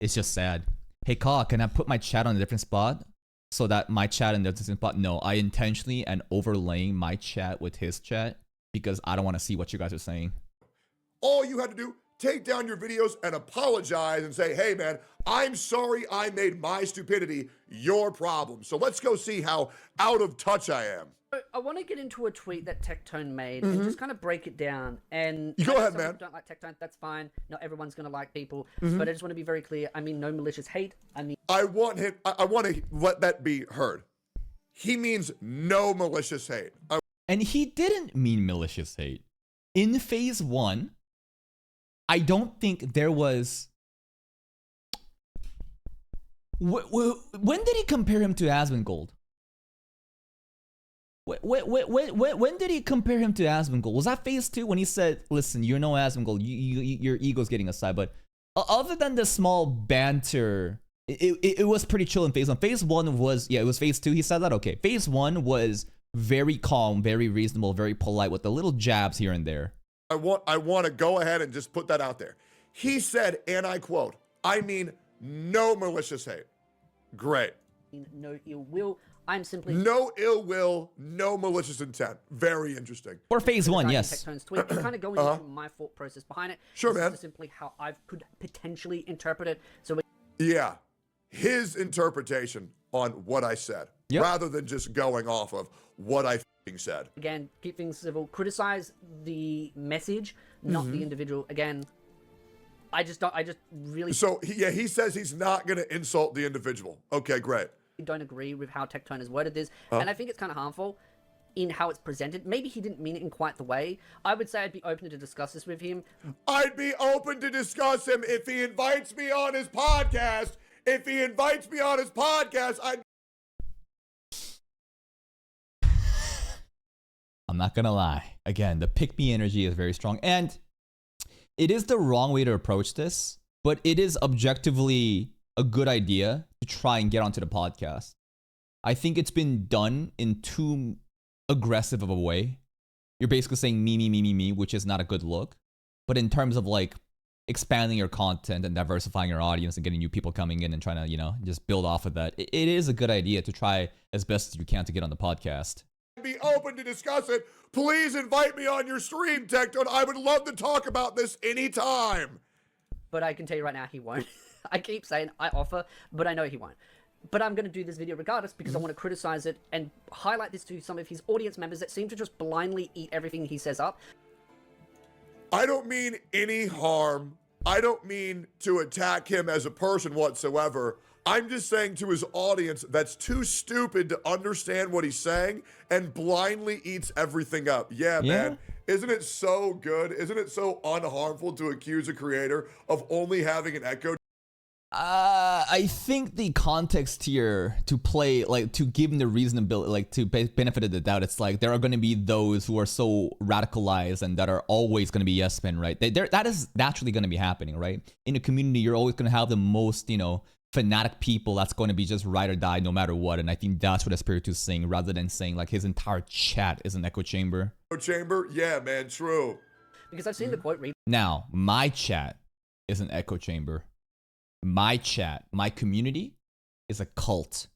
sad. Hey, Ka, can I put my chat on a different spot? So that my chat in the different spot? No, I intentionally am overlaying my chat with his chat because I don't want to see what you guys are saying. All you had to do, take down your videos and apologize and say, hey man, I'm sorry I made my stupidity your problem. So let's go see how out of touch I am. I want to get into a tweet that Tectone made and just kind of break it down. And you go ahead, some man. people don't like Tectone, that's fine. Not everyone's going to like people. But I just want to be very clear. I mean, no malicious hate. I mean, I want to let that be heard. He means no malicious hate. And he didn't mean malicious hate. In phase 1, I don't think there was... When did he compare him to Asmongold? When did he compare him to Asmongold? Was that phase 2 when he said, listen, you're no Asmongold, your ego's getting aside? But other than the small banter, it was pretty chill in phase 1. Phase 1 was, yeah, it was phase 2. He said that, okay. Phase 1 was very calm, very reasonable, very polite with the little jabs here and there. I want to go ahead and just put that out there. He said, and I quote, I mean no malicious hate. Great. no ill will. I'm simply no ill will, no malicious intent. Very interesting. For phase 1, yes. Tectone's tweet and kind of going into my thought process behind it. Sure, this man. is simply how I could potentially interpret it. So yeah, his interpretation on what I said, rather than just going off of what I said. Again, keep things civil. Criticize the message, not the individual. Again, I just really. So he says he's not going to insult the individual. Okay, great. Don't agree with how Tectone has worded this, and I think it's kind of harmful in how it's presented. Maybe he didn't mean it in quite the way. I would say I'd be open to discuss this with him. I'd be open to discuss him if he invites me on his podcast. If he invites me on his podcast, I'm not gonna lie. Again, the pick-me energy is very strong, and it is the wrong way to approach this, but it is objectively a good idea to try and get onto the podcast. I think it's been done in too aggressive of a way. You're basically saying me, which is not a good look. But in terms of like expanding your content and diversifying your audience and getting new people coming in and trying to, you know, just build off of that, it is a good idea to try as best as you can to get on the podcast. be open to discuss it. Please invite me on your stream, Tectone. I would love to talk about this anytime. But I can tell you right now, he won't. I keep saying I offer, but I know he won't. But I'm going to do this video regardless because I want to criticize it and highlight this to some of his audience members that seem to just blindly eat everything he says up. I don't mean any harm. I don't mean to attack him as a person whatsoever. I'm just saying to his audience that's too stupid to understand what he's saying and blindly eats everything up. Yeah, man. Isn't it so good? Isn't it so unharmful to accuse a creator of only having an echo? I think the context here to play, like, to give him the reasonability, like, to benefit of the doubt, it's like there are going to be those who are so radicalized and that are always going to be yes men, right? That is naturally going to be happening, right? In a community, you're always going to have the most, you know, fanatic people that's going to be just ride or die no matter what. And I think that's what Espiritu is saying, rather than saying like his entire chat is an echo chamber. Echo chamber? Yeah, man, true. Because I've seen the quote read. Now, my chat is an echo chamber. My chat, my community is a cult.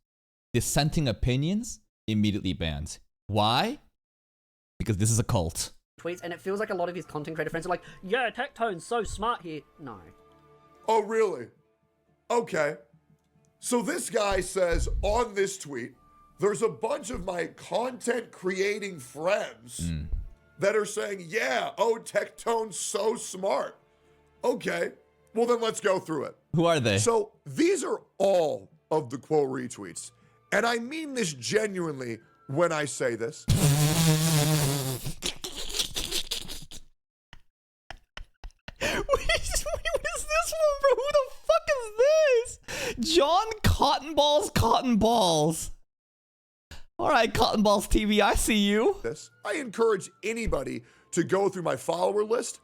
Dissenting opinions immediately banned. Why? Because this is a cult. Tweets, and it feels like a lot of his content creator friends are like, yeah, Tectone's so smart here. No. Oh, really? Okay. So this guy says on this tweet, there's a bunch of my content creating friends that are saying, yeah, oh, Tectone's so smart. Okay. Well, then let's go through it. Who are they? So these are all of the quote retweets. And I mean this genuinely when I say this. What is this one, bro? Who the fuck is this? John Cotton Balls. All right, Cotton Balls TV, I see you. I encourage anybody to go through my follower list.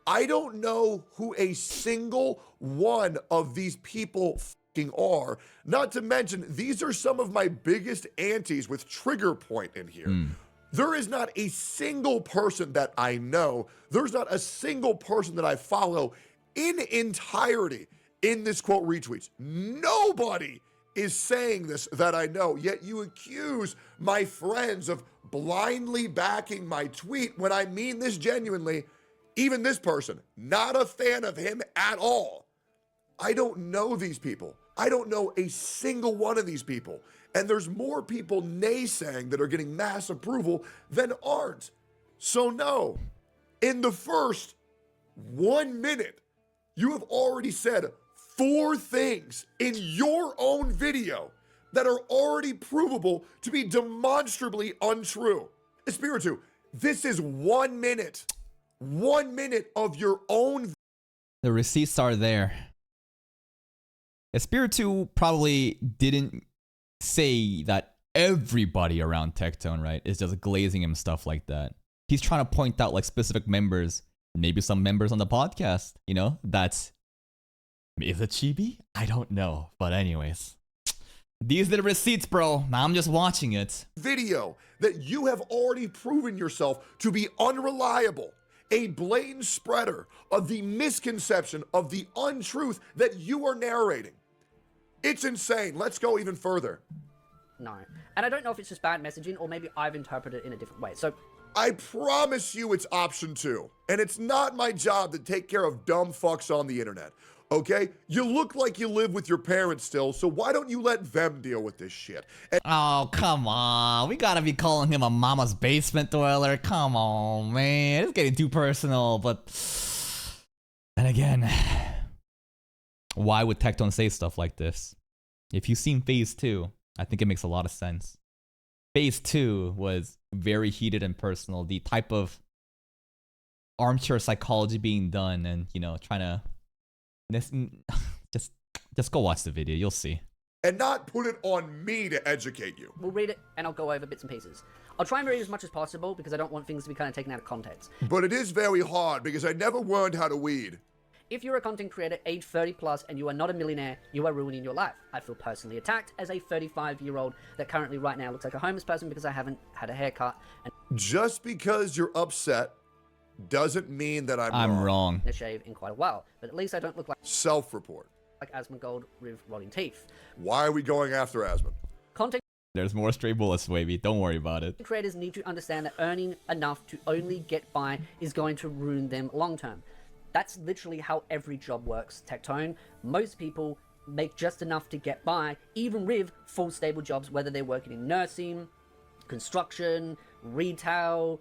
I don't know who a single one of these people fucking are. Not to mention, these are some of my biggest antis with trigger point in here. There is not a single person that I know. There's not a single person that I follow in entirety in this quote retweets. Nobody is saying this that I know, yet you accuse my friends of blindly backing my tweet when I mean this genuinely. Even this person, not a fan of him at all. I don't know these people. I don't know a single one of these people. And there's more people naysaying that are getting mass approval than aren't. So no, in the first 1 minute, you have already said 4 things in your own video that are already provable to be demonstrably untrue. Espiritu, this is 1 minute. 1 minute of your own. The receipts are there. Espiritu probably didn't say that everybody around Tectone, right, is just glazing him stuff like that. He's trying to point out like specific members, maybe some members on the podcast, you know, that's, is it Chibi? I don't know. But anyways, these are the receipts, bro. Now I'm just watching it. Video that you have already proven yourself to be unreliable. A blatant spreader of the misconception of the untruth that you are narrating. It's insane. Let's go even further. No. And I don't know if it's just bad messaging or maybe I've interpreted it in a different way. So I promise you it's option 2. And it's not my job to take care of dumb fucks on the internet. Okay? You look like you live with your parents still, so why don't you let them deal with this shit? And oh, come on. We gotta be calling him a mama's basement dweller. Come on, man. It's getting too personal, but then again, why would Tectone say stuff like this? If you've seen Phase 2, I think it makes a lot of sense. Phase 2 was very heated and personal. The type of armchair psychology being done and, you know, trying to just go watch the video. You'll see. And not put it on me to educate you. We'll read it and I'll go over bits and pieces. I'll try and read as much as possible because I don't want things to be kind of taken out of context. But it is very hard because I never learned how to weed. If you're a content creator age 30 plus and you are not a millionaire, you are ruining your life. I feel personally attacked as a 35-year-old that currently right now looks like a homeless person because I haven't had a haircut. And just because you're upset doesn't mean that I'm wrong. A shave in quite a while, but at least I don't look like self-report. Like Asmongold with rotting teeth. Why are we going after Asmon? Content There's more stray bullets, baby. Don't worry about it. creators need to understand that earning enough to only get by is going to ruin them long term. That's literally how every job works, Tectone. Most people make just enough to get by, even with full stable jobs, whether they're working in nursing, construction, retail,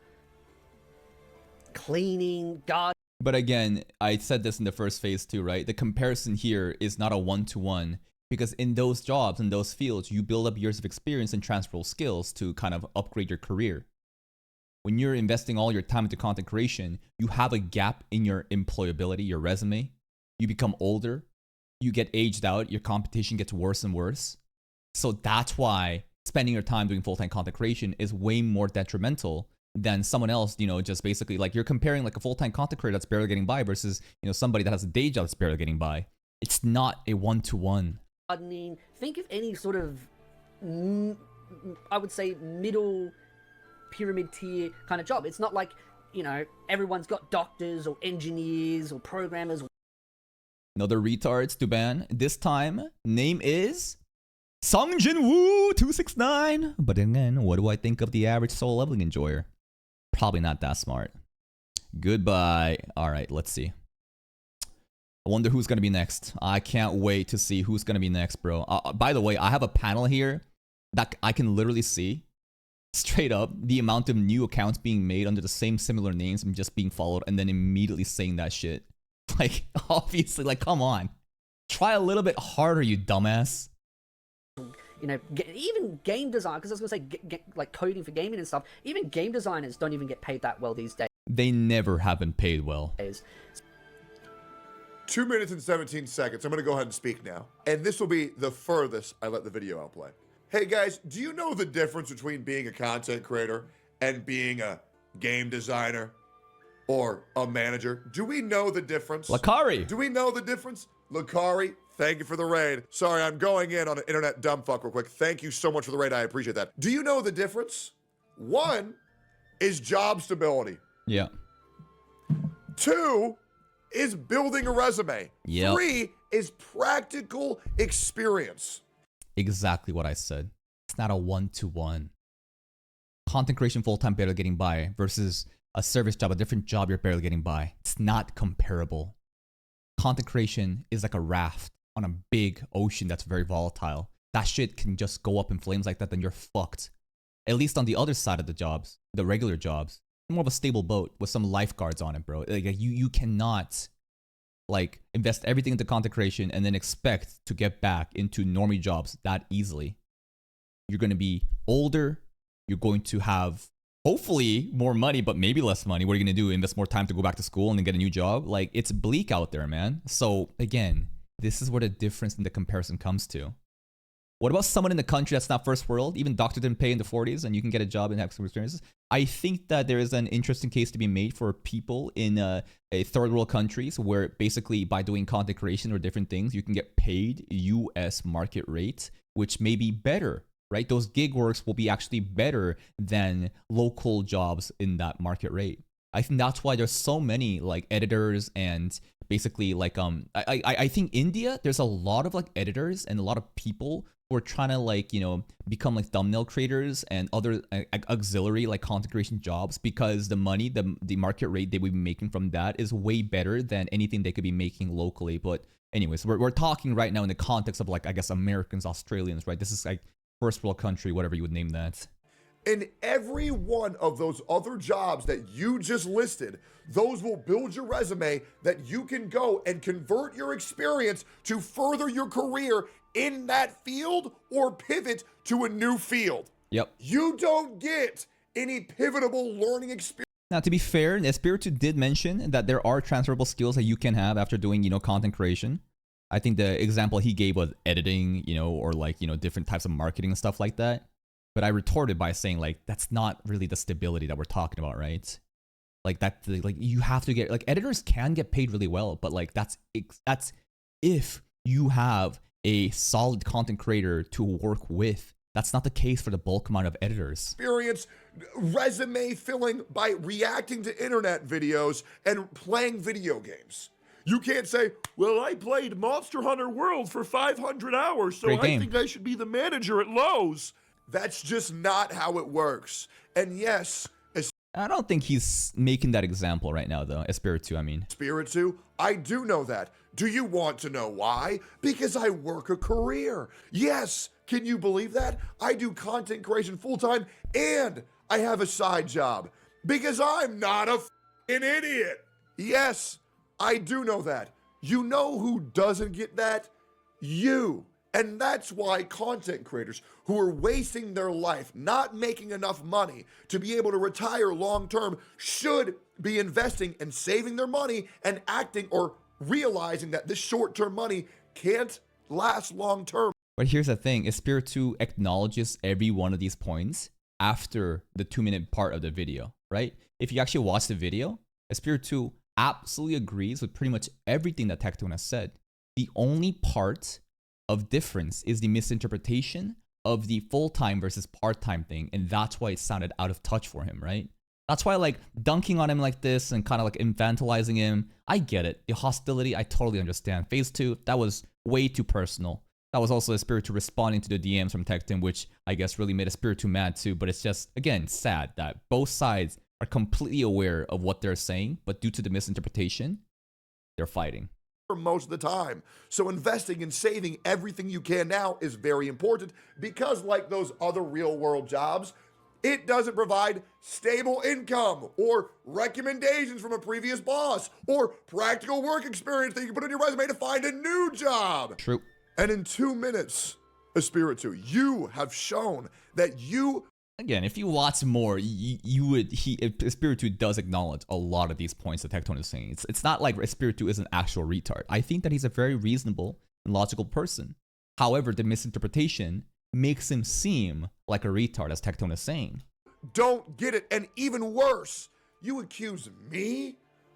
cleaning, gardening. But again, I said this in the first phase too, right? The comparison here is not a one-to-one because in those jobs, in those fields, you build up years of experience and transferable skills to kind of upgrade your career. When you're investing all your time into content creation, you have a gap in your employability, your resume. You become older. you get aged out, your competition gets worse and worse. So that's why spending your time doing full-time content creation is way more detrimental than someone else, you know, just basically like you're comparing like a full-time content creator that's barely getting by versus, you know, somebody that has a day job that's barely getting by. It's not a one-to-one. I mean, think of any sort of, I would say, middle pyramid tier kind of job. It's not like, you know, everyone's got doctors or engineers or programmers. Another retards to ban. This time, name is Sungjin Woo 269. But again, what do I think of the average solo leveling enjoyer? Probably not that smart. Goodbye. All right, let's see. I wonder who's going to be next. I can't wait to see who's going to be next, bro. By the way, I have a panel here that I can literally see straight up the amount of new accounts being made under the same similar names and just being followed and then immediately saying that shit. Like, obviously, like, come on. Try a little bit harder, you dumbass. You know, even game design, because I was going to say, like, coding for gaming and stuff, even game designers don't even get paid that well these days. They never have been paid well. 2 minutes and 17 seconds. I'm going to go ahead and speak now. And this will be the furthest I let the video outplay. Hey guys, do you know the difference between being a content creator and being a game designer or a manager? Do we know the difference? Lakari. Do we know the difference? Lakari, thank you for the raid. Sorry, I'm going in on an internet dumbfuck real quick. Thank you so much for the raid. I appreciate that. Do you know the difference? One is job stability. Yeah. 2 is building a resume. Yep. 3 is practical experience. Exactly what I said. It's not a one-to-one. Content creation full-time barely getting by versus a service job, a different job you're barely getting by. It's not comparable. Content creation is like a raft on a big ocean that's very volatile. That shit can just go up in flames like that, then you're fucked. At least on the other side of the jobs, the regular jobs. More of a stable boat with some lifeguards on it, bro. Like you cannot like invest everything into content creation and then expect to get back into normie jobs that easily. You're going to be older. You're going to have hopefully more money, but maybe less money. What are you going to do? Invest more time to go back to school and then get a new job? Like, it's bleak out there, man. So again, this is where the difference in the comparison comes to. What about someone in the country that's not first world? Even doctor didn't pay in the 40s and you can get a job and have some experiences. I think that there is an interesting case to be made for people in a third world countries where basically by doing content creation or different things, you can get paid US market rate, which may be better, right? Those gig works will be actually better than local jobs in that market rate. I think that's why there's so many like editors and basically like I think India, there's a lot of like editors and a lot of people who are trying to like, you know, become like thumbnail creators and other auxiliary like content creation jobs because the money, the market rate they would be making from that is way better than anything they could be making locally. But anyways, we're talking right now in the context of like, I guess, Americans, Australians, right? This is like first world country, whatever you would name that. In every one of those other jobs that you just listed, those will build your resume that you can go and convert your experience to further your career in that field or pivot to a new field. Yep. You don't get any pivotable learning experience. Now, to be fair, Espiritu did mention that there are transferable skills that you can have after doing, you know, content creation. I think the example he gave was editing, you know, or like, you know, different types of marketing and stuff like that. But I retorted by saying like, that's not really the stability that we're talking about, right? Like that, like you have to get, like editors can get paid really well, but like that's if you have a solid content creator to work with. That's not the case for the bulk amount of editors. Experience resume filling by reacting to internet videos and playing video games. You can't say, well, I played Monster Hunter World for 500 hours, so I think I should be the manager at Lowe's. That's just not how it works. And yes, I don't think he's making that example right now, though. Espiritu, I mean. Espiritu, I do know that. Do you want to know why? Because I work a career. Yes, can you believe that? I do content creation full-time and I have a side job. Because I'm not a f***ing idiot. Yes, I do know that. You know who doesn't get that? You. And that's why content creators who are wasting their life, not making enough money to be able to retire long-term should be investing and saving their money and acting or realizing that this short-term money can't last long-term. But here's the thing, Espiritu acknowledges every one of these points after the 2-minute part of the video, right? If you actually watch the video, Espiritu absolutely agrees with pretty much everything that Tectone has said. The only part of difference is the misinterpretation of the full-time versus part-time thing, and that's why it sounded out of touch for him, right? That's why, like, dunking on him like this and kind of like infantilizing him, I get it. The hostility, I totally understand. Phase 2, that was way too personal. That was also Espiritu responding to the DMs from Tectone, which I guess really made Espiritu mad too, but it's just, again, sad that both sides are completely aware of what they're saying, but due to the misinterpretation, they're fighting. For most of the time. So investing and saving everything you can now is very important because, like those other real world jobs, it doesn't provide stable income or recommendations from a previous boss or practical work experience that you can put on your resume to find a new job. True. And in 2 minutes, Espiritu, you have shown that you... Again, if you watch more, Espiritu does acknowledge a lot of these points that Tectone is saying. It's not like Espiritu is an actual retard. I think that he's a very reasonable and logical person. However, the misinterpretation makes him seem like a retard, as Tectone is saying. Don't get it, and even worse, you accuse me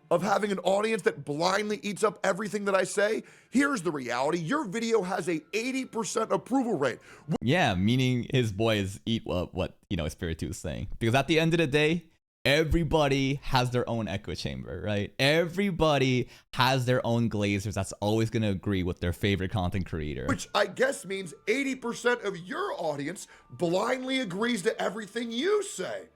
of having an audience that blindly eats up everything that I say? Here's the reality. Your video has a 80% approval rate. Yeah, meaning his boys eat what Espiritu is saying. Because at the end of the day, everybody has their own echo chamber, right? Everybody has their own glazers that's always going to agree with their favorite content creator. Which I guess means 80% of your audience blindly agrees to everything you say.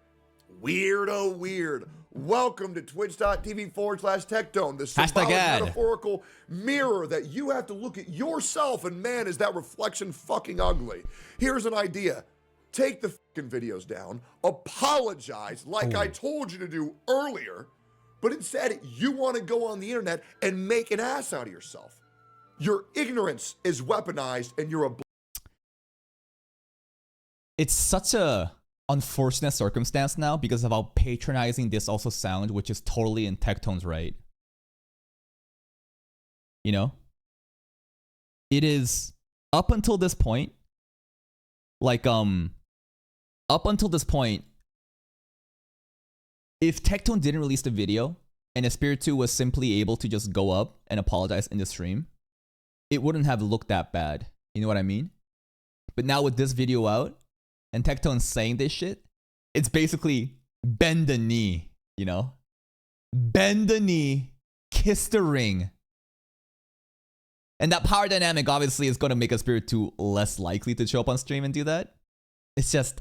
Weird, oh weird. Welcome to twitch.tv/Tectone, the symbolic metaphorical mirror that you have to look at yourself, and man, is that reflection fucking ugly. Here's an idea. Take the fucking videos down, apologize like I told you to do earlier, but instead you want to go on the internet and make an ass out of yourself. Your ignorance is weaponized and you're a... It's such a unfortunate circumstance now because of how patronizing this also sounds, which is totally in Tectone's right. You know? It is up until this point, like, up until this point, if Tectone didn't release the video and Espiritu was simply able to just go up and apologize in the stream, it wouldn't have looked that bad. You know what I mean? But now with this video out and Tectone saying this shit, it's basically bend the knee, you know? Bend the knee, kiss the ring. And that power dynamic obviously is going to make Espiritu less likely to show up on stream and do that. It's just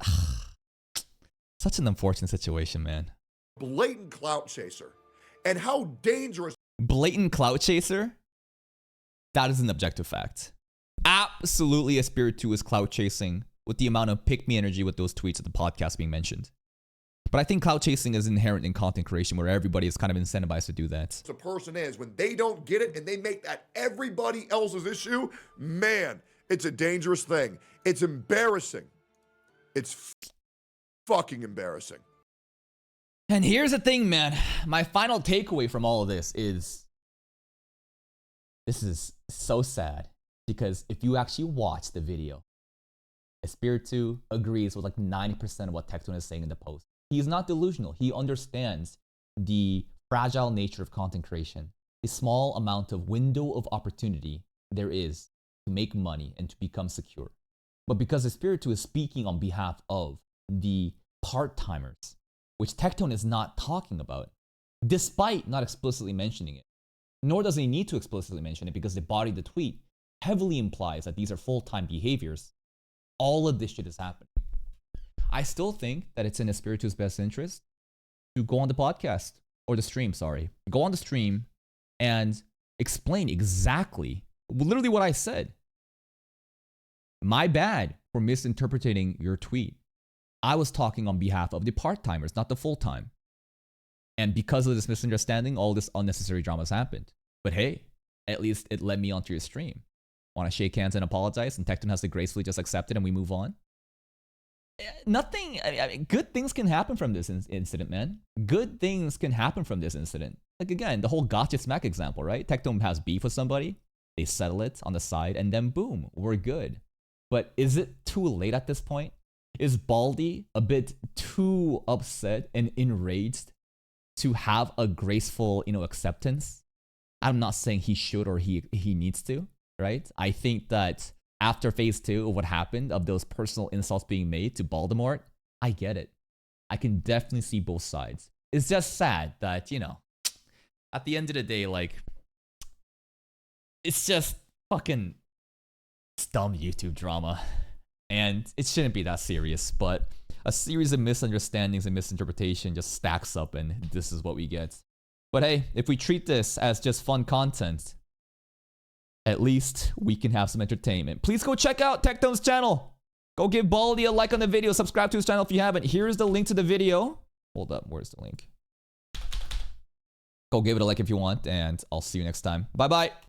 such an unfortunate situation, man. Blatant clout chaser. And how dangerous. Blatant clout chaser? That is an objective fact. Absolutely, Espiritu is clout chasing with the amount of pick me energy with those tweets at the podcast being mentioned. But I think clout chasing is inherent in content creation where everybody is kind of incentivized to do that. A person is when they don't get it and they make that everybody else's issue, man, it's a dangerous thing. It's embarrassing. It's fucking embarrassing. And here's the thing, man. My final takeaway from all of this is so sad because if you actually watch the video, Espiritu agrees with like 90% of what Tectone is saying in the post. He's not delusional. He understands the fragile nature of content creation, the small amount of window of opportunity there is to make money and to become secure. But because Espiritu is speaking on behalf of the part-timers, which Tectone is not talking about, despite not explicitly mentioning it, nor does he need to explicitly mention it because the body of the tweet heavily implies that these are full-time behaviors. All of this shit is happening. I still think that it's in Espiritu's best interest to go on the podcast, or the stream, sorry. Go on the stream and explain exactly, literally what I said. My bad for misinterpreting your tweet. I was talking on behalf of the part-timers, not the full-time. And because of this misunderstanding, all this unnecessary drama has happened. But hey, at least it led me onto your stream. Want to shake hands and apologize, and Tectone has to gracefully just accept it and we move on? nothing. I mean, good things can happen from this incident, man. Good things can happen from this incident. Like again, the whole gotcha smack example, right? Tectone has beef with somebody, they settle it on the side, and then boom, we're good. But is it too late at this point? Is Baldy a bit too upset and enraged to have a graceful, acceptance? I'm not saying he should or he needs to, right? I think that after phase 2 of what happened, of those personal insults being made to Voldemort, I get it. I can definitely see both sides. It's just sad that, at the end of the day, like, it's just fucking dumb YouTube drama. And it shouldn't be that serious, but a series of misunderstandings and misinterpretation just stacks up, and this is what we get. But hey, if we treat this as just fun content, at least we can have some entertainment. Please go check out Tectone's channel. Go give Baldy a like on the video. Subscribe to his channel if you haven't. Here's the link to the video. Hold up, where's the link? Go give it a like if you want, and I'll see you next time. Bye-bye.